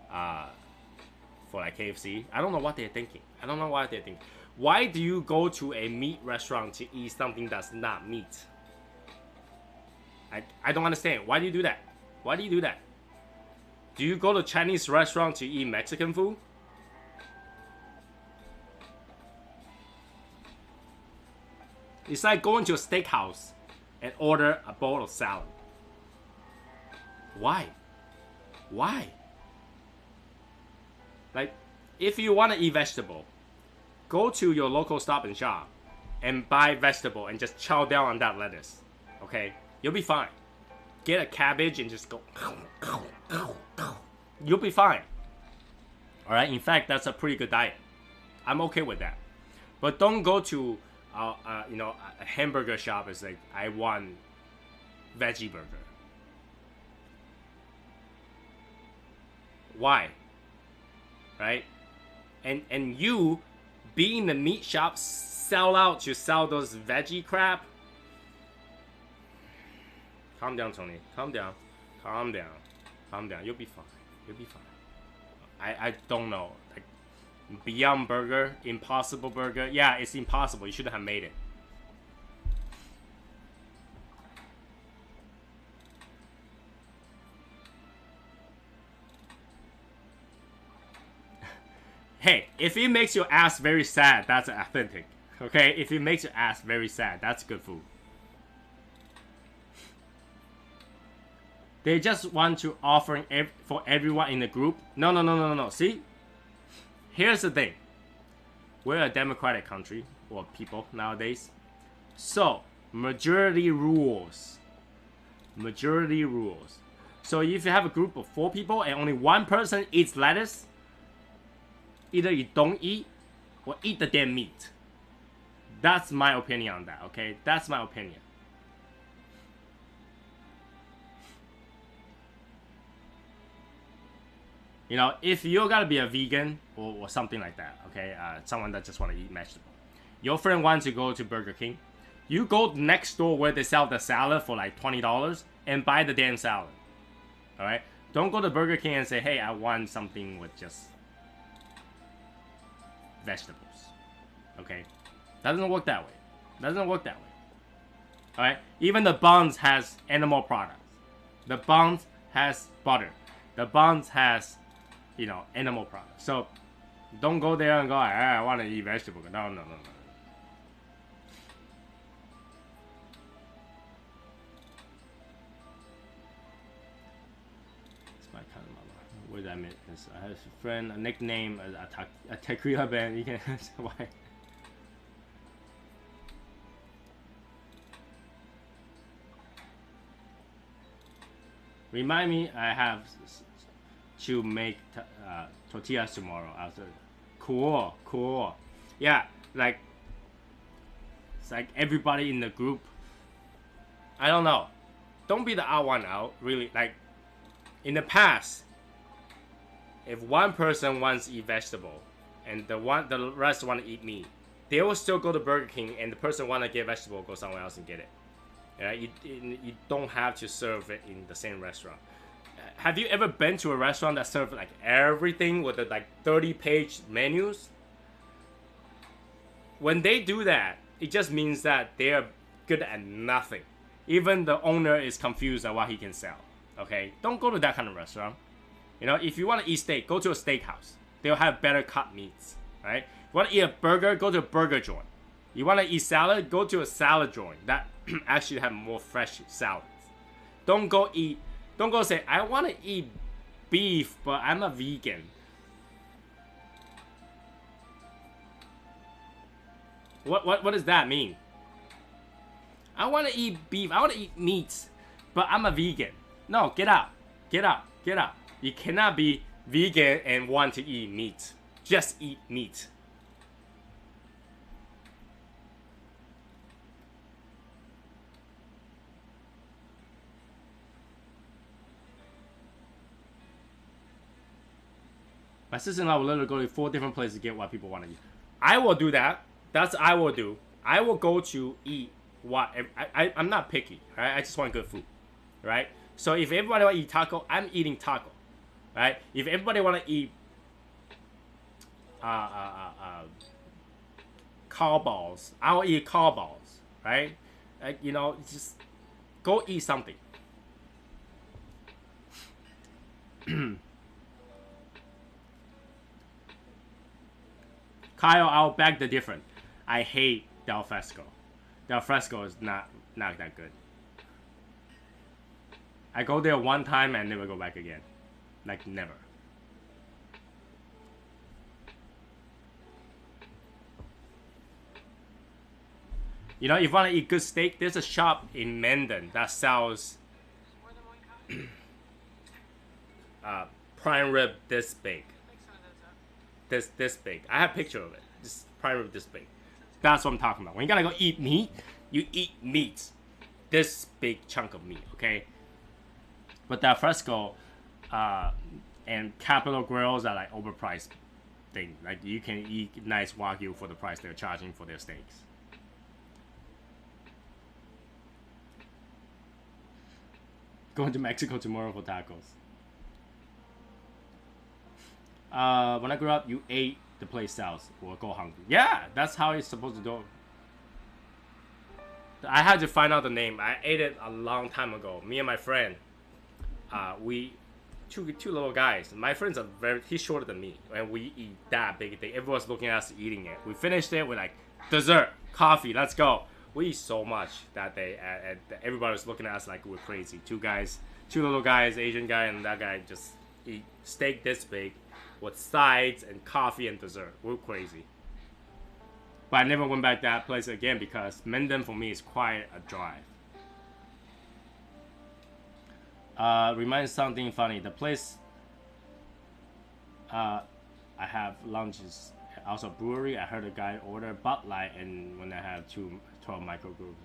for like KFC. I don't know what they're thinking. I don't know what they're thinking. Why do you go to a meat restaurant to eat something that's not meat? I don't understand. Why do you do that? Why do you do that? Do you go to Chinese restaurant to eat Mexican food? It's like going to a steakhouse and order a bowl of salad. Why? Why? Like, if you want to eat vegetable, go to your local Stop and Shop and buy vegetable and just chow down on that lettuce. Okay? You'll be fine. Get a cabbage and just go. You'll be fine. Alright? In fact, that's a pretty good diet. I'm okay with that. But don't go to you know, a hamburger shop is like, I want veggie burger. Why? Right? And you, being the meat shop, sell out to sell those veggie crap. Calm down, Tony. Calm down. Calm down. Calm down. You'll be fine. You'll be fine. I don't know. Like, Beyond Burger, Impossible Burger. Yeah, it's impossible. You shouldn't have made it. Hey, if it makes your ass very sad, that's authentic. Okay? If it makes your ass very sad, that's good food. They just want to offer for everyone in the group. No. See? Here's the thing. We're a democratic country, or people nowadays. So, majority rules. Majority rules. So if you have a group of 4 people and only one person eats lettuce, either you don't eat or eat the damn meat. That's my opinion on that, okay? That's my opinion. You know, if you gotta be a vegan or something like that, okay? Someone that just want to eat vegetable. Your friend wants to go to Burger King. You go next door where they sell the salad for like $20 and buy the damn salad. Alright? Don't go to Burger King and say, hey, I want something with just vegetables. Okay? That doesn't work that way. Doesn't work that way. Alright? Even the buns has animal products. The buns has butter. The buns has, you know, animal products. So don't go there and go, I want to eat vegetable. No. It's my kind of mama. What did I mean? I have a friend, a nickname, a tequila band. You can ask why. Remind me, I have to make tortillas tomorrow. After, cool. Yeah, like it's like everybody in the group. I don't know. Don't be the odd one out. Really, like in the past, if one person wants to eat vegetable and the rest want to eat meat, they will still go to Burger King, and the person want to get vegetable go somewhere else and get it. Yeah, you don't have to serve it in the same restaurant. Have you ever been to a restaurant that served like everything with the like 30-page menus? When they do that, it just means that they're good at nothing. Even the owner is confused at what he can sell. Okay, don't go to that kind of restaurant. You know, if you want to eat steak, go to a steakhouse. They'll have better cut meats. Right? You want to eat a burger, go to a burger joint. You want to eat salad, go to a salad joint that actually have more fresh salads. Don't go say, I want to eat beef, but I'm a vegan. What does that mean? I want to eat beef, I want to eat meats, but I'm a vegan. No, get out. You cannot be vegan and want to eat meat. Just eat meat. My sister-in-law will literally go to 4 different places to get what people want to eat. I will do that. That's what I will do. I will go to eat what... I'm not picky. Right? I just want good food. Right? So if everybody want to eat taco, I'm eating taco. Right? If everybody want to eat... cow balls, I will eat cow balls. Right? You know, just... go eat something. Kyle, I'll beg the difference. I hate Del Fresco. Del Fresco is not that good. I go there one time and never go back again. Like, never. You know, if you want to eat good steak, there's a shop in Mendon that sells prime rib this big. This big. I have a picture of it. This prime rib this big. That's what I'm talking about. When you gotta go eat meat, you eat meat. This big chunk of meat, okay? But that Fresco and Capital Grills are like overpriced thing. Like, you can eat nice Wagyu for the price they're charging for their steaks. Going to Mexico tomorrow for tacos. When I grew up, you ate the place sells or go hungry. Yeah, that's how it's supposed to do. I had to find out the name. I ate it a long time ago. Me and my friend, we two little guys. My friends are he's shorter than me, and we eat that big thing. Everyone's looking at us eating it. We finished it with like dessert, coffee. Let's go. We eat so much that day, and everybody was looking at us like we're crazy. Two little guys, Asian guy and that guy just eat steak this big with sides and coffee and dessert. We're crazy. But I never went back to that place again because Mendon for me is quite a drive. Reminds something funny. The place I have lunches, also brewery. I heard a guy order Bud Light, and when I have 12 microgroups.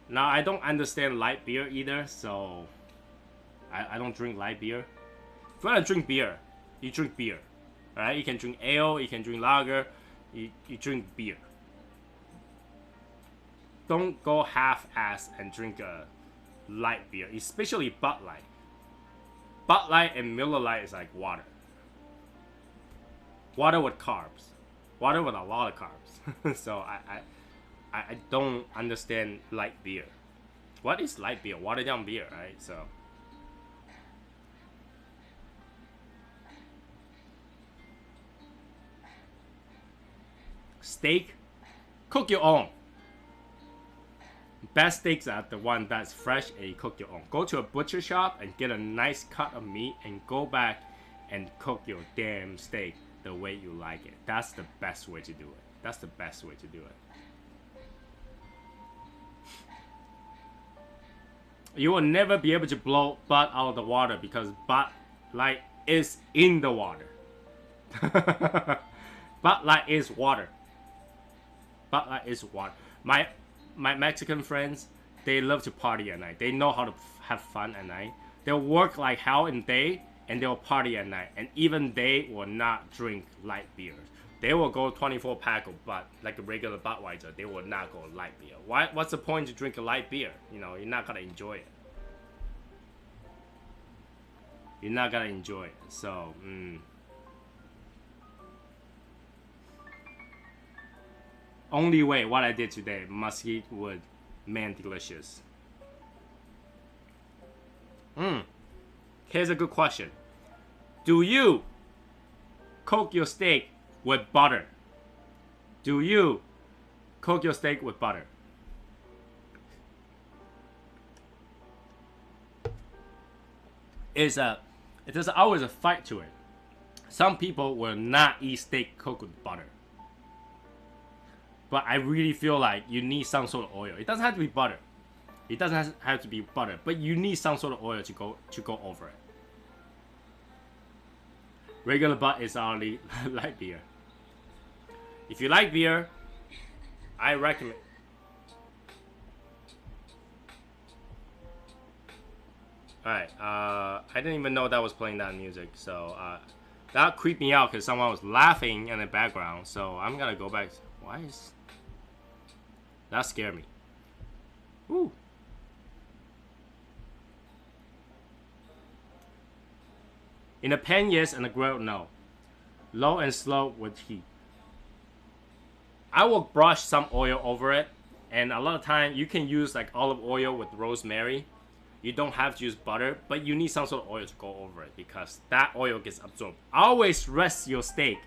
Now I don't understand light beer either, so I don't drink light beer. If you want to drink beer, you drink beer, right? You can drink ale, you can drink lager, you drink beer. Don't go half-ass and drink a light beer, especially Bud Light. Bud Light and Miller Lite is like water. Water with carbs. Water with a lot of carbs. So I don't understand light beer. What is light beer? Watered down beer, right? So steak, cook your own. Best steaks are the one that's fresh and you cook your own. Go to a butcher shop and get a nice cut of meat and go back and cook your damn steak the way you like it. That's the best way to do it. That's the best way to do it. You will never be able to blow Bud out of the water because Bud Light is in the water. Bud Light is water. Bud Light is water. My Mexican friends, they love to party at night. They know how to have fun at night. They'll work like hell in the day and they'll party at night. And even they will not drink light beers. They will go 24 pack of Bud, like a regular Budweiser. They will not go light beer. What's the point to drink a light beer? You know, you're not gonna enjoy it. You're not gonna enjoy it. So, only way, what I did today, mesquite wood, man, delicious. Here's a good question. Do you cook your steak with butter? Do you cook your steak with butter? There's always a fight to it. Some people will not eat steak cooked with butter. But I really feel like you need some sort of oil. It doesn't have to be butter. It doesn't have to be butter, but you need some sort of oil to go over it. Regular Bud is only light beer. If you like beer, I recommend. Alright, I didn't even know that was playing that music, so that creeped me out because someone was laughing in the background, so I'm gonna go back. Why is that scared me? Ooh. In a pan, yes, and a grill, no. Low and slow with heat. I will brush some oil over it, and a lot of time you can use like olive oil with rosemary. You don't have to use butter, but you need some sort of oil to go over it because that oil gets absorbed. Always rest your steak.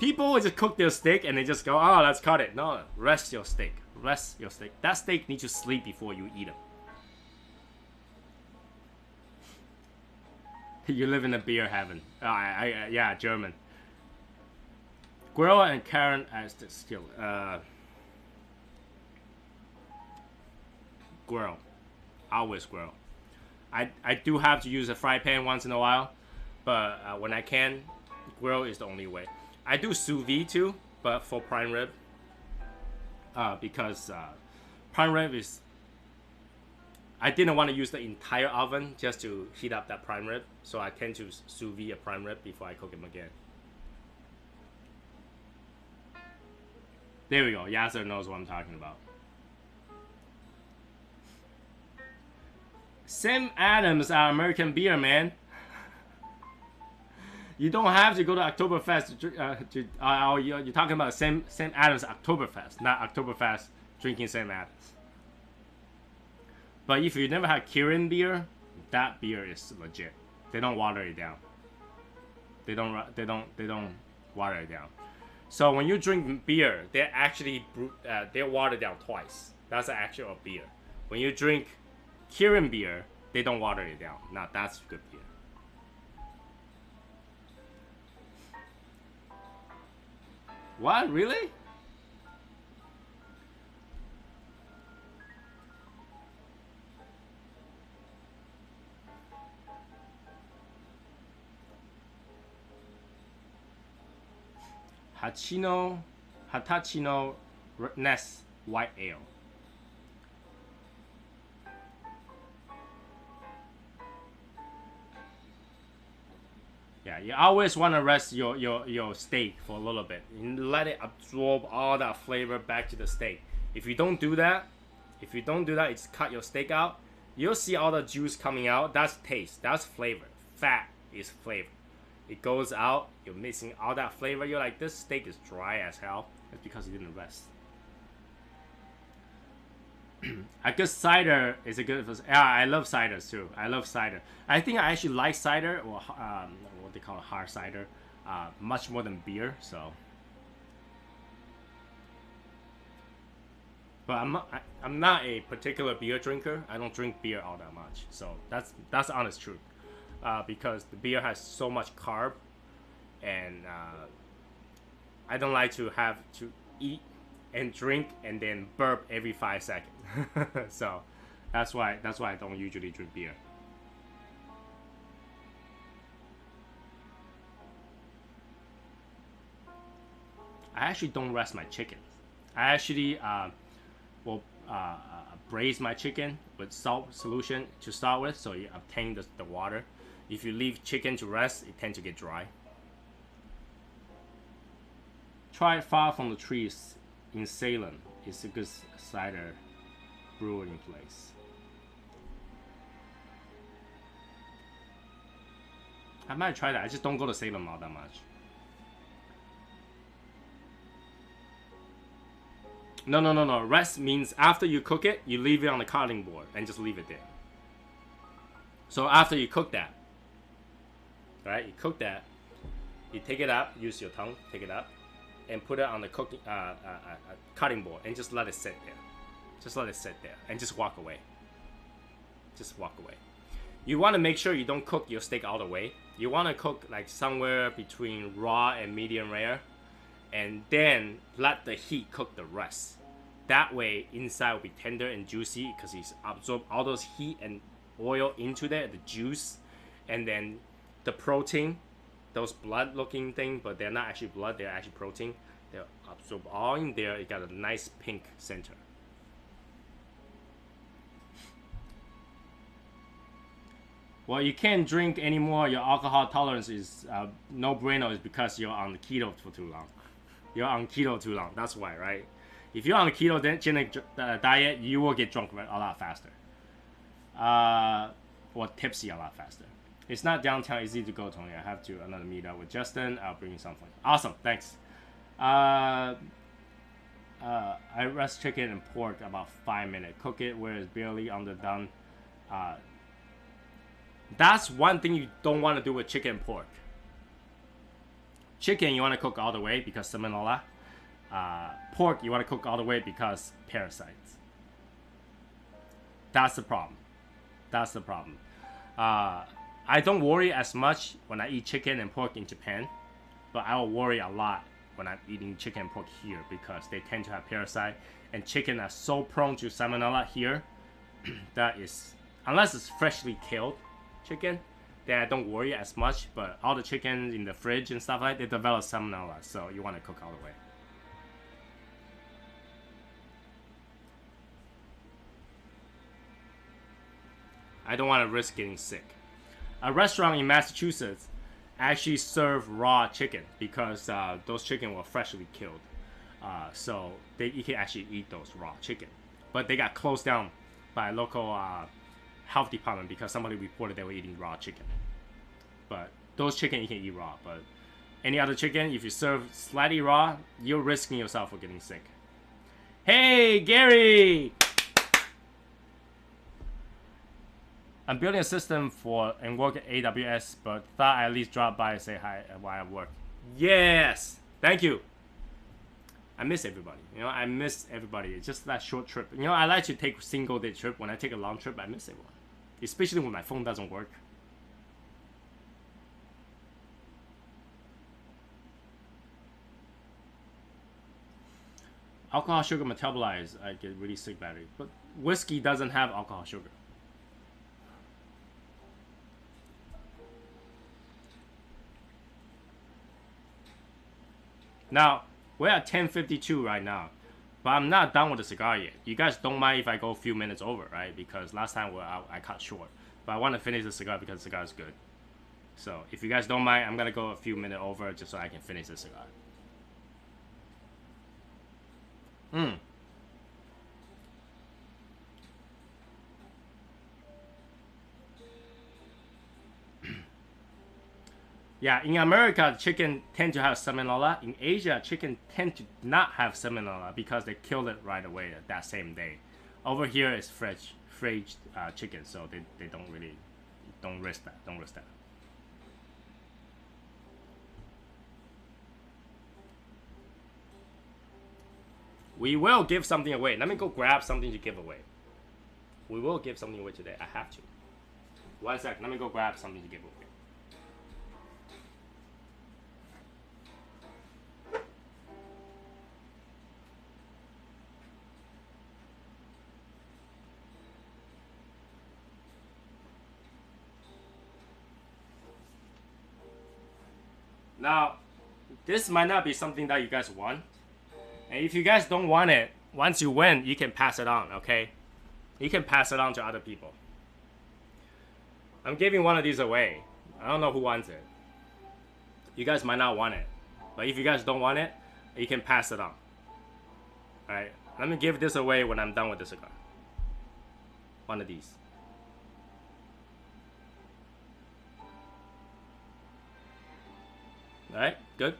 People will just cook their steak and they just go, oh, let's cut it. No, rest your steak. Rest your steak. That steak needs to sleep before you eat it. You live in a beer heaven. Yeah, German. Grill and Karen as the skill. Grill. Always grill. I do have to use a fry pan once in a while, but when I can, grill is the only way. I do sous vide too, but for prime rib, because prime rib is. I didn't want to use the entire oven just to heat up that prime rib, so I tend to sous vide a prime rib before I cook them again. There we go. Yasser knows what I'm talking about. Sam Adams are American beer, man. You don't have to go to Oktoberfest. You're talking about Sam Adams Oktoberfest, not Oktoberfest drinking Sam Adams. But if you never had Kirin beer, that beer is legit. They don't water it down. They don't water it down. So when you drink beer, they actually they water down twice. That's the actual beer. When you drink Kirin beer, they don't water it down. Now that's good beer. What? Really? Hatachino Ness White Ale. Yeah, you always want to rest your steak for a little bit and let it absorb all that flavor back to the steak. If you don't do that, it's cut your steak out. You'll see all the juice coming out. That's taste. That's flavor. Fat is flavor. It goes out. You're missing all that flavor. You're like, this steak is dry as hell. That's because you didn't rest. A good cider is a good. Yeah, I love ciders too. I love cider. I think I actually like cider, or what they call it, hard cider, much more than beer. So, but I'm not a particular beer drinker. I don't drink beer all that much. So that's honest truth. Because the beer has so much carb, and I don't like to have to eat and drink and then burp every 5 seconds. So that's why I don't usually drink beer. I actually don't rest my chicken. I actually will braise my chicken with salt solution to start with, so you obtain the water. If you leave chicken to rest, it tends to get dry. Try Far From the Trees in Salem. It's a good cider brewing place. I might try that. I just don't go to Salem all that much. No. Rest means after you cook it, you leave it on the cutting board and just leave it there. So after you cook that, right? You cook that, you take it up, use your tongue, take it up, and put it on the cooking cutting board and just let it sit there. Just let it sit there and just walk away. Just walk away. You want to make sure you don't cook your steak all the way. You want to cook like somewhere between raw and medium rare, and then let the heat cook the rest. That way, inside will be tender and juicy because it's absorbed all those heat and oil into there, the juice, and then the protein, those blood-looking thing, but they're not actually blood; they're actually protein. They're absorbed all in there. You got a nice pink center. Well, you can't drink anymore. Your alcohol tolerance is no bueno. Is because you're on the keto for too long. You're on keto too long. That's why, right? If you're on a ketogenic diet, you will get drunk a lot faster. Or tipsy a lot faster. It's not downtown easy to go, Tony. I have to another meet up with Justin. I'll bring you something. Awesome, thanks. I rest chicken and pork about 5 minutes. Cook it where it's barely underdone. That's one thing you don't want to do with chicken and pork. Chicken, you want to cook all the way because salmonella. Pork, you want to cook all the way because parasites. That's the problem. That's the problem. I don't worry as much when I eat chicken and pork in Japan, but I will worry a lot when I'm eating chicken and pork here because they tend to have parasite, and chicken are so prone to salmonella here that is, unless it's freshly killed chicken, then I don't worry as much. But all the chicken in the fridge and stuff like that, they develop salmonella, so you want to cook all the way. I don't want to risk getting sick. A restaurant in Massachusetts actually serve raw chicken because those chicken were freshly killed. So you can actually eat those raw chicken. But they got closed down by a local health department because somebody reported they were eating raw chicken. But those chicken you can eat raw. But any other chicken, if you serve slightly raw, you're risking yourself for getting sick. Hey, Gary! I'm building a system for and work at AWS, but thought I at least drop by and say hi while I work. Yes! Thank you! I miss everybody. You know, I miss everybody. It's just that short trip. You know, I like to take single day trip. When I take a long trip, I miss everyone. Especially when my phone doesn't work. Alcohol sugar metabolized, I get really sick battery. But whiskey doesn't have alcohol sugar. Now, we're at 10:52 right now, but I'm not done with the cigar yet. You guys don't mind if I go a few minutes over, right? Because last time I cut short. But I want to finish the cigar because the cigar is good. So if you guys don't mind, I'm going to go a few minutes over just so I can finish the cigar. Yeah, in America, chicken tend to have salmonella. In Asia, chicken tend to not have salmonella because they killed it right away that same day. Over here, it's fresh chicken, so they don't risk that. Don't risk that. We will give something away. Let me go grab something to give away. We will give something away today. I have to. 1 sec. Let me go grab something to give away. Now, this might not be something that you guys want. And if you guys don't want it, once you win, you can pass it on, okay? You can pass it on to other people. I'm giving one of these away. I don't know who wants it. You guys might not want it. But if you guys don't want it, you can pass it on. Alright, let me give this away when I'm done with the cigar. One of these. Alright, good.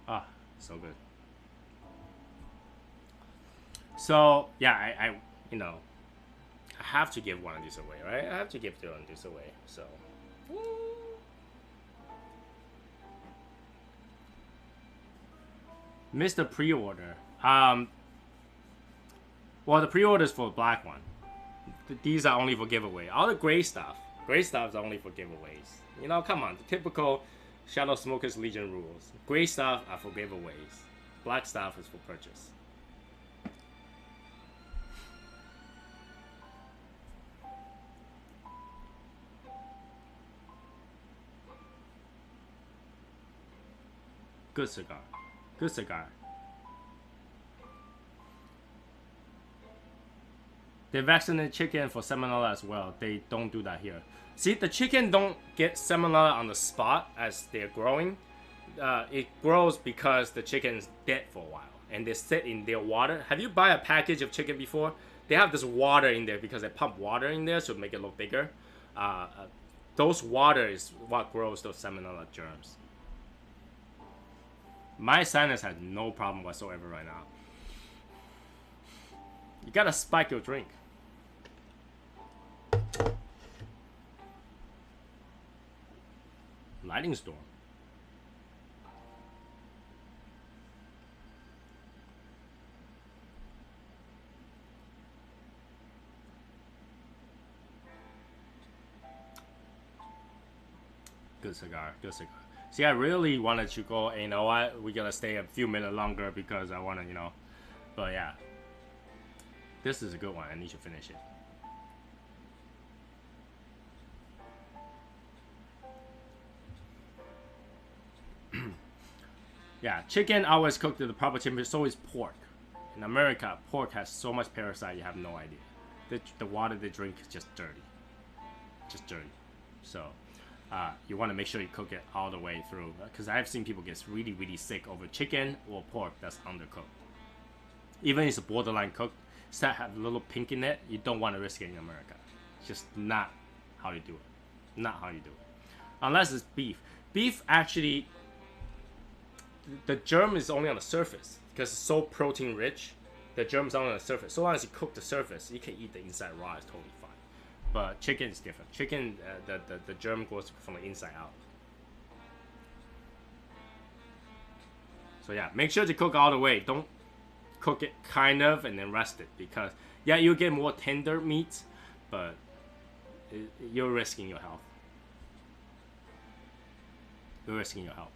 Ah, so good. So, yeah, I you know, I have to give one of these away, right? I have to give one of these away, so. Missed the pre-order. Well, the pre-order is for the black one. These are only for giveaway. All the gray stuff is only for giveaways. You know, come on, the typical Shadow Smokers Legion rules. Gray stuff are for giveaways. Black stuff is for purchase. Good cigar. Good cigar. They vaccinate chicken for salmonella as well. They don't do that here. See, the chicken don't get salmonella on the spot as they're growing. It grows because the chicken's dead for a while. And they sit in their water. Have you buy a package of chicken before? They have this water in there because they pump water in there to make it look bigger. Those water is what grows those salmonella germs. My sinus has no problem whatsoever right now. You gotta spike your drink. Lightning storm. Good cigar, good cigar. See, I really wanted to go, you know what, we gotta stay a few minutes longer because I wanna, you know, but yeah. This is a good one, I need to finish it. Yeah, chicken always cooked at the proper temperature, so is pork. In America, pork has so much parasite, you have no idea. The water they drink is just dirty. Just dirty. So, you want to make sure you cook it all the way through. Because I've seen people get really, really sick over chicken or pork that's undercooked. Even if it's borderline cooked, still have a little pink in it, you don't want to risk it in America. It's just not how you do it. Not how you do it. Unless it's beef. Beef actually, the germ is only on the surface. Because it's so protein rich, the germ's only on the surface. So long as you cook the surface, you can eat the inside raw, it's totally fine. But chicken is different. Chicken, the germ goes from the inside out. So yeah, make sure to cook all the way. Don't cook it kind of and then rest it. Because, yeah, you'll get more tender meat, but you're risking your health. You're risking your health.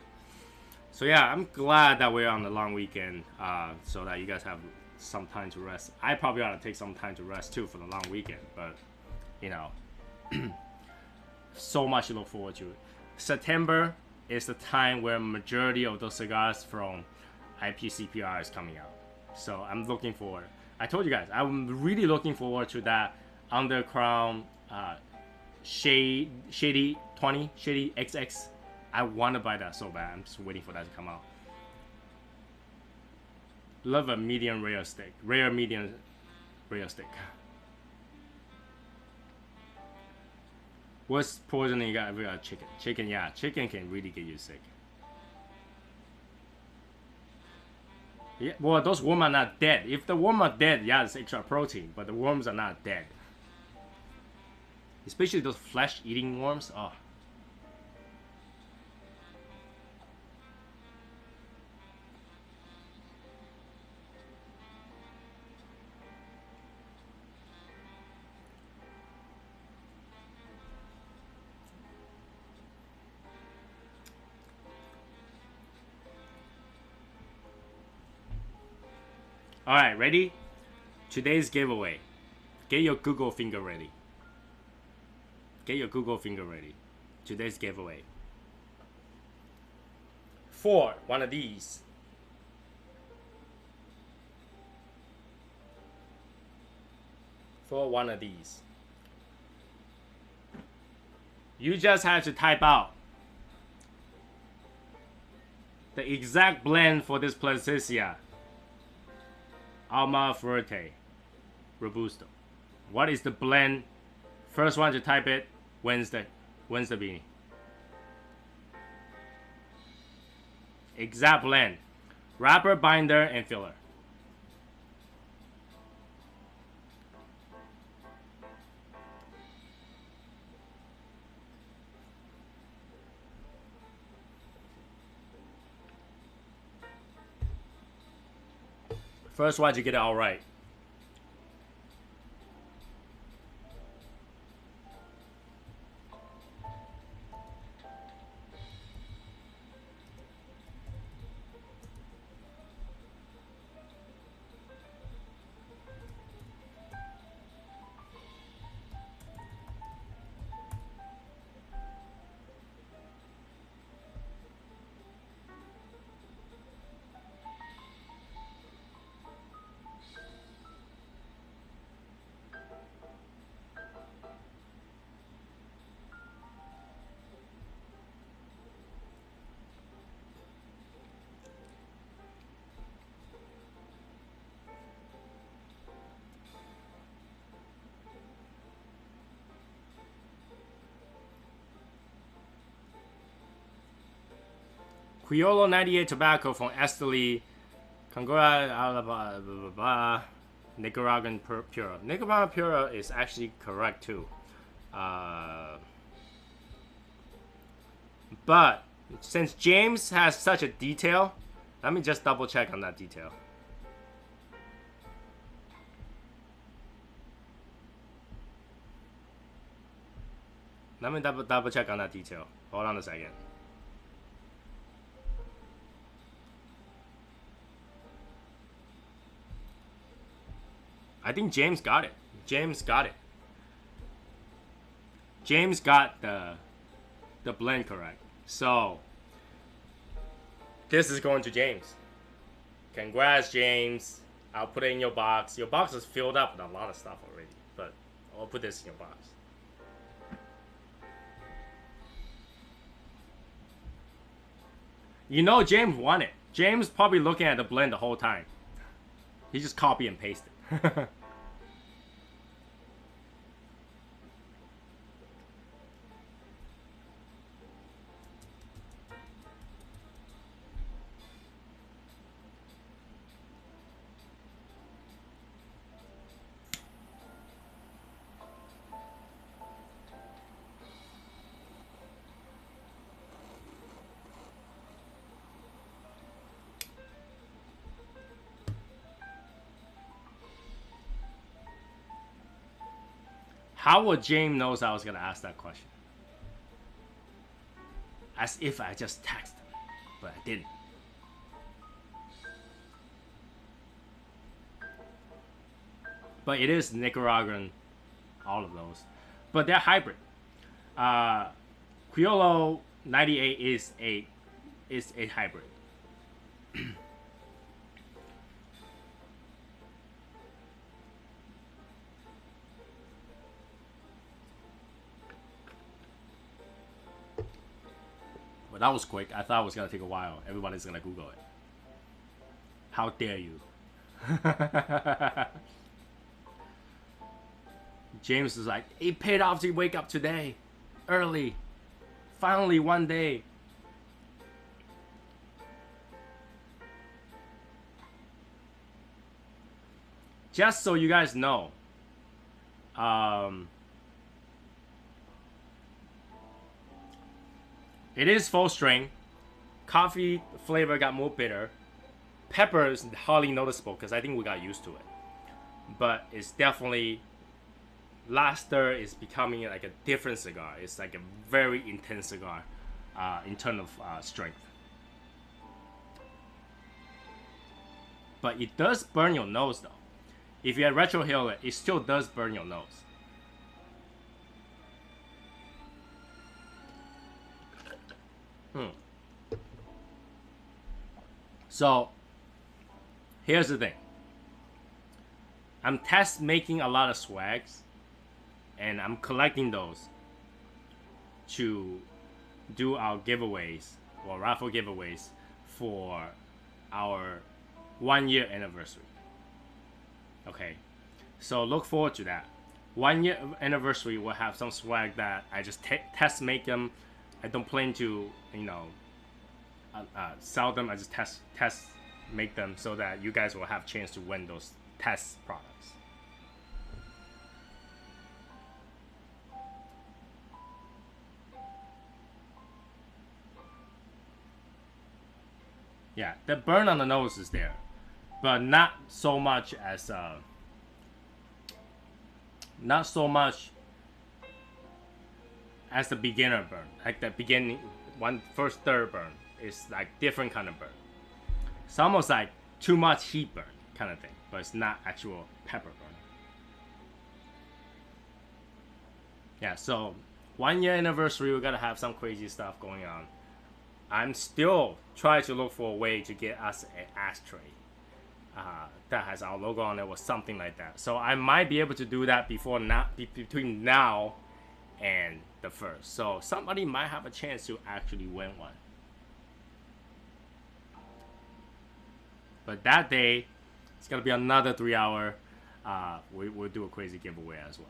So yeah, I'm glad that we're on the long weekend, so that you guys have some time to rest. I probably ought to take some time to rest too for the long weekend, but you know, so much to look forward to. September is the time where majority of those cigars from IPCPR is coming out. So I'm looking forward. I told you guys, I'm really looking forward to that Undercrown Shady 20, Shady XX. I want to buy that so bad. I'm just waiting for that to come out. Love a medium rare stick. Rare medium rare stick. What's poisoning you got? We got chicken. Chicken, yeah. Chicken can really get you sick. Yeah, well, those worms are not dead. If the worms are dead, yeah, it's extra protein. But the worms are not dead. Especially those flesh-eating worms. Oh. Alright, ready? Today's giveaway. Get your Google finger ready. Get your Google finger ready. Today's giveaway. For one of these. For one of these. You just have to type out the exact blend for this Plasencia Alma Fuerte Robusto. What is the blend? First one to type it wins the beanie. Exact blend. Wrapper, binder, and filler. First one to get it all right. Criollo 98 tobacco from Esteli. Congrats, Nicaraguan Pura. Nicaraguan Pura is actually correct too. But since James has such a detail, let me just double check on that detail. Let me double check on that detail. Hold on a second. I think James got it. James got it. James got the blend correct. So this is going to James. Congrats, James. I'll put it in your box. Your box is filled up with a lot of stuff already, but I'll put this in your box. You know James won it. James probably looking at the blend the whole time. He just copy and paste it. How would James knows I was gonna ask that question? As if I just texted him, but I didn't. But it is Nicaraguan, all of those. But they're hybrid. Criollo 98 is a hybrid. But that was quick. I thought it was gonna take a while. Everybody's gonna Google it. How dare you? James is like, it paid off to wake up today, early, finally one day. Just so you guys know, it is full strength. Coffee flavor got more bitter. Pepper is hardly noticeable because I think we got used to it. But it's definitely, last stir is becoming like a different cigar. It's like a very intense cigar in terms of strength. But it does burn your nose though. If you retrohale it, it still does burn your nose. So, here's the thing. I'm test making a lot of swags, and I'm collecting those to do our giveaways or raffle giveaways for our 1 year anniversary. Okay, so look forward to that. 1 year anniversary will have some swag that I just test make them. I don't plan to, sell them. I just test make them so that you guys will have a chance to win those test products. Yeah, the burn on the nose is there, but not so much as the beginner burn. Like the beginning first third burn is like different kind of burn. It's almost like too much heat burn kind of thing, but it's not actual pepper burn. Yeah, so 1 year anniversary, we're gonna have some crazy stuff going on. I'm still trying to look for a way to get us an ashtray that has our logo on it or something like that. So I might be able to do that between now and the first. So somebody might have a chance to actually win one. But that day, it's gonna be another 3 hour. We'll do a crazy giveaway as well.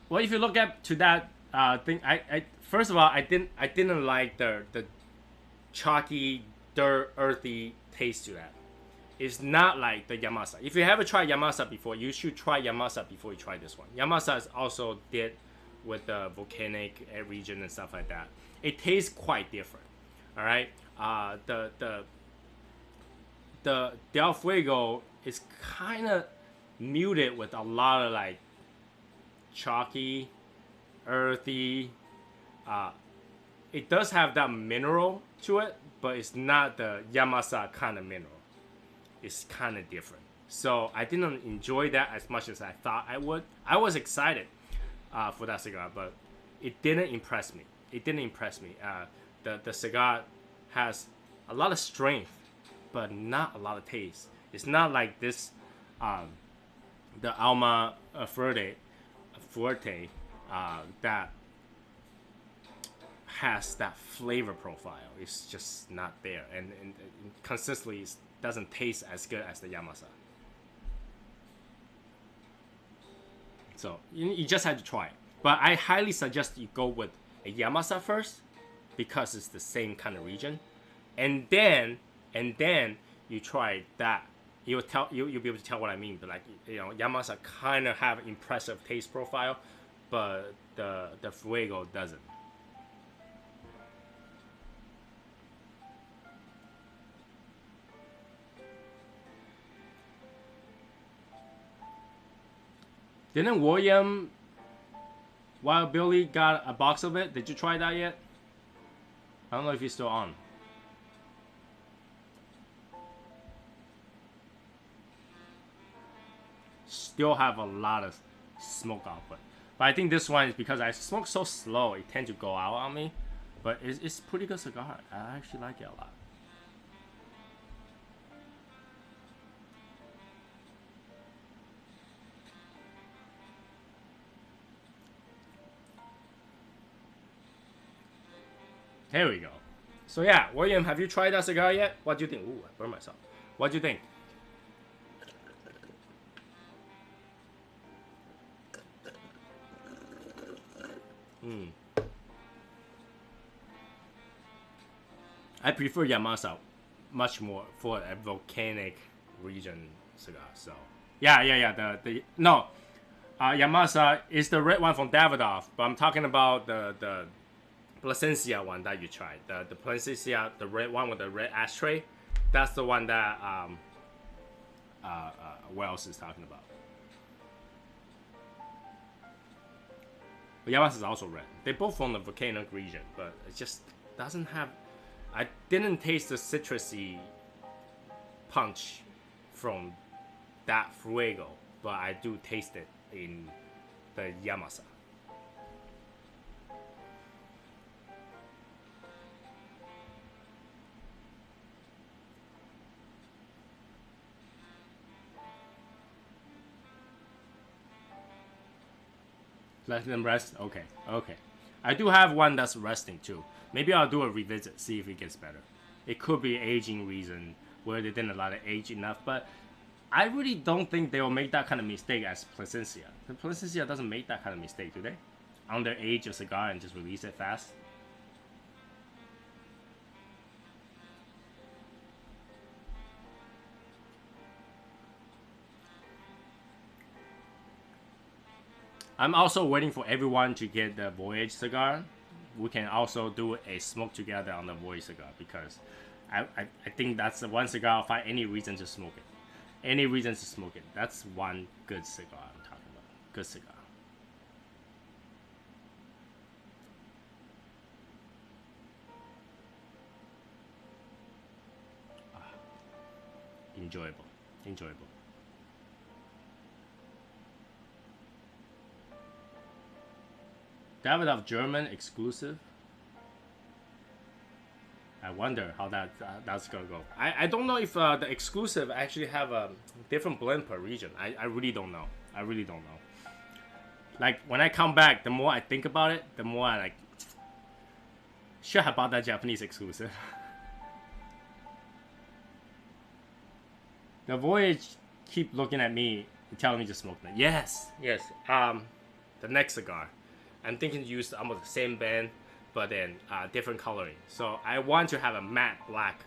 Well, if you look at to that thing, I first of all, I didn't like the chalky, dirt, earthy taste to that. It's not like the Yamasa. If you haven't tried Yamasa before, you should try Yamasa before you try this one. Yamasa is also did with the volcanic region and stuff like that. It tastes quite different. All right. The Del Fuego is kind of muted with a lot of like chalky, earthy. It does have that mineral to it, but it's not the Yamasa kind of mineral. It's kind of different. So I didn't enjoy that as much as I thought I would. I was excited for that cigar, but it didn't impress me. It didn't impress me. The cigar has a lot of strength, but not a lot of taste. It's not like this, the Alma Fuerte, that has that flavor profile. It's just not there, and consistently it doesn't taste as good as the Yamasa. So you just have to try it. But I highly suggest you go with a Yamasa first, because it's the same kind of region, and then you try that. You'll be able to tell what I mean. But like, you know, Yamasa kind of have impressive taste profile, but the Fuego doesn't. Didn't William, Wild Billy got a box of it? Did you try that yet? I don't know if he's still on. Still have a lot of smoke output. But I think this one is because I smoke so slow, it tends to go out on me. But it's pretty good cigar. I actually like it a lot. There we go. So yeah, William, have you tried that cigar yet? What do you think? Ooh, I burned myself. What do you think? I prefer Yamasa much more for a volcanic region cigar. So yeah. No, Yamasa is the red one from Davidoff, but I'm talking about the Plasencia one that you tried. The Plasencia, the red one with the red ashtray. That's the one that Wells is talking about. But Yamasa is also red. They both from the volcanic region, but it just doesn't have. I didn't taste the citrusy punch from that Fuego, but I do taste it in the Yamasa. Let them rest? Okay. I do have one that's resting too. Maybe I'll do a revisit, see if it gets better. It could be aging reason, where they didn't allow it age enough, but I really don't think they will make that kind of mistake as Plasencia. The Plasencia doesn't make that kind of mistake, do they? Underage a cigar and just release it fast? I'm also waiting for everyone to get the Voyage cigar. We can also do a smoke together on the Voyage cigar, because I think that's the one cigar I'll find any reason to smoke it. Any reason to smoke it. That's one good cigar I'm talking about. Good cigar. Enjoyable. Davidoff German exclusive. I wonder how that's gonna go. I don't know if the exclusive actually have a different blend per region. I really don't know. Like, when I come back, the more I think about it, the more I like, should have bought that Japanese exclusive. The Voyage keep looking at me and telling me to smoke that. Yes. the next cigar. I'm thinking to use almost the same band, but then different coloring. So I want to have a matte black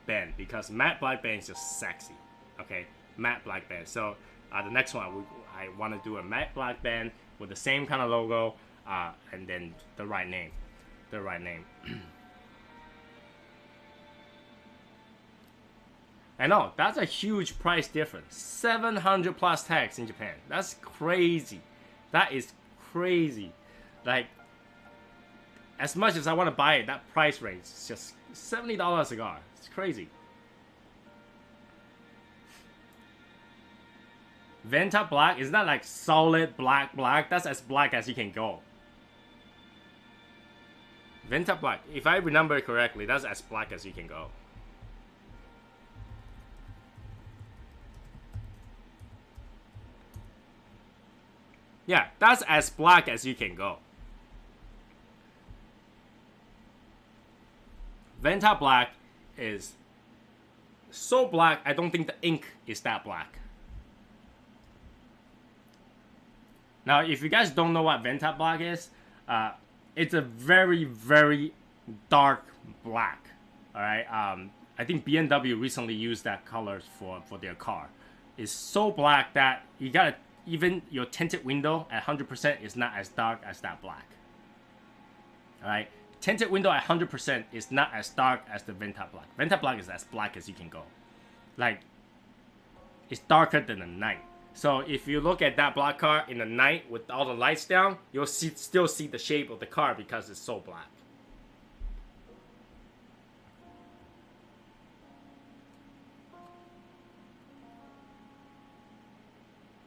band because matte black band is just sexy. Okay, matte black band. So the next one, I want to do a matte black band with the same kind of logo, and then the right name. The right name. I know, that's a huge price difference. 700 plus tax in Japan. That's crazy. That is crazy. Like, as much as I want to buy it, that price range is just $70 a cigar. It's crazy. Venta Black is not like solid black. That's as black as you can go. Venta Black, if I remember correctly, that's as black as you can go. Yeah, that's as black as you can go. Venta Black is so black, I don't think the ink is that black. Now, if you guys don't know what Venta Black is, it's a very, very dark black. All right. I think BMW recently used that color for their car. It's so black that you gotta, even your tinted window at 100% is not as dark as that black. All right. Tinted window at 100% is not as dark as the Venta Black. Venta Black is as black as you can go. Like, it's darker than the night. So if you look at that black car in the night with all the lights down, you'll still see the shape of the car because it's so black.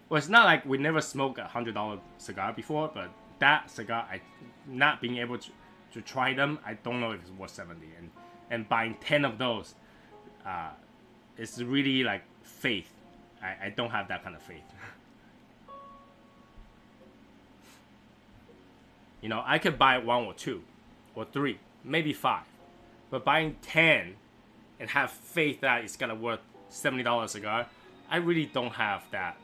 Well, it's not like we never smoked a $100 cigar before, but that cigar, not being able to try them, I don't know if it's worth 70. And buying 10 of those, it's really like faith. I don't have that kind of faith. You know, I could buy 1 or 2 or 3, maybe 5. But buying 10 and have faith that it's gonna worth $70 a cigar, I really don't have that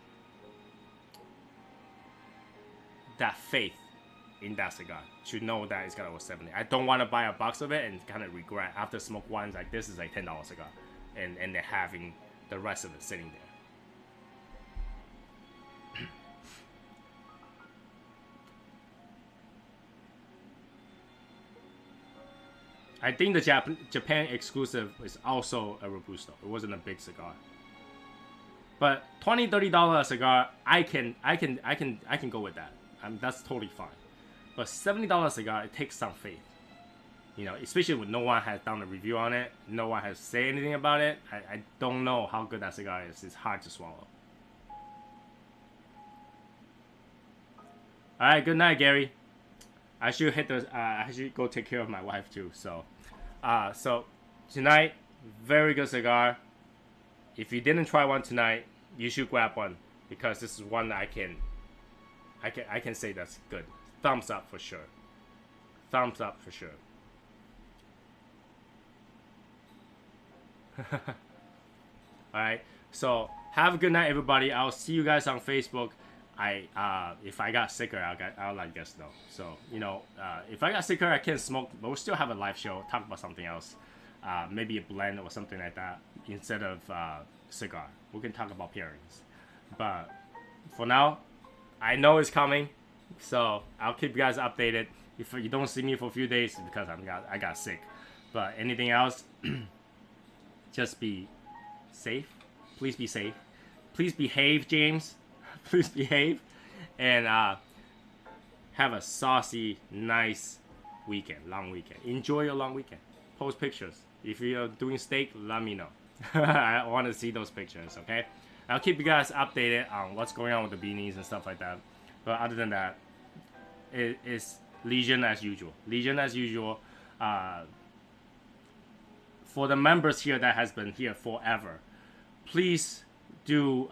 faith in that cigar to know that it's gonna worth 70. I don't want to buy a box of it and kind of regret after smoke ones like this is like $10 cigar, and then having the rest of it sitting there. I think the Japan exclusive is also a Robusto. It wasn't a big cigar. But $20, $30 a cigar, I can go with that. That's totally fine. But $70 cigar, it takes some faith. You know, especially when no one has done a review on it, no one has said anything about it. I don't know how good that cigar is. It's hard to swallow. All right, good night, Gary. I should hit the. I should go take care of my wife too. So, so tonight, very good cigar. If you didn't try one tonight, you should grab one because this is one that I can say that's good. Thumbs up for sure. Thumbs up for sure. All right. So have a good night, everybody. I'll see you guys on Facebook. If I got sicker, I'll let you guys know. So, you know, if I got sicker, I can't smoke, but we'll still have a live show, talk about something else. Maybe a blend or something like that instead of cigar. We can talk about pairings. But for now, I know it's coming, so I'll keep you guys updated. If you don't see me for a few days, it's because I got sick. But anything else, just be safe. Please be safe. Please behave, James. Please behave, and have a saucy, nice weekend, long weekend. Enjoy your long weekend. Post pictures. If you're doing steak, let me know. I want to see those pictures, okay? I'll keep you guys updated on what's going on with the beanies and stuff like that. But other than that, it's Legion as usual. Legion as usual. For the members here that has been here forever, please do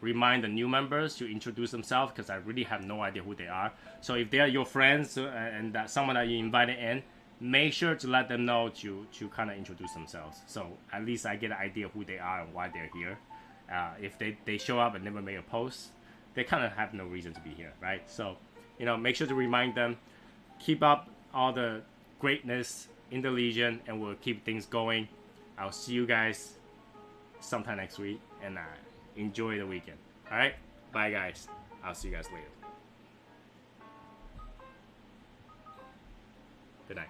remind the new members to introduce themselves because I really have no idea who they are. So if they are your friends and that someone that you invited in, make sure to let them know to kind of introduce themselves. So at least I get an idea of who they are and why they're here. If they show up and never make a post, they kind of have no reason to be here, right? So you know, make sure to remind them, keep up all the greatness in the Legion, and we'll keep things going. I'll see you guys sometime next week, and enjoy the weekend. All right, bye guys. I'll see you guys later. Good night.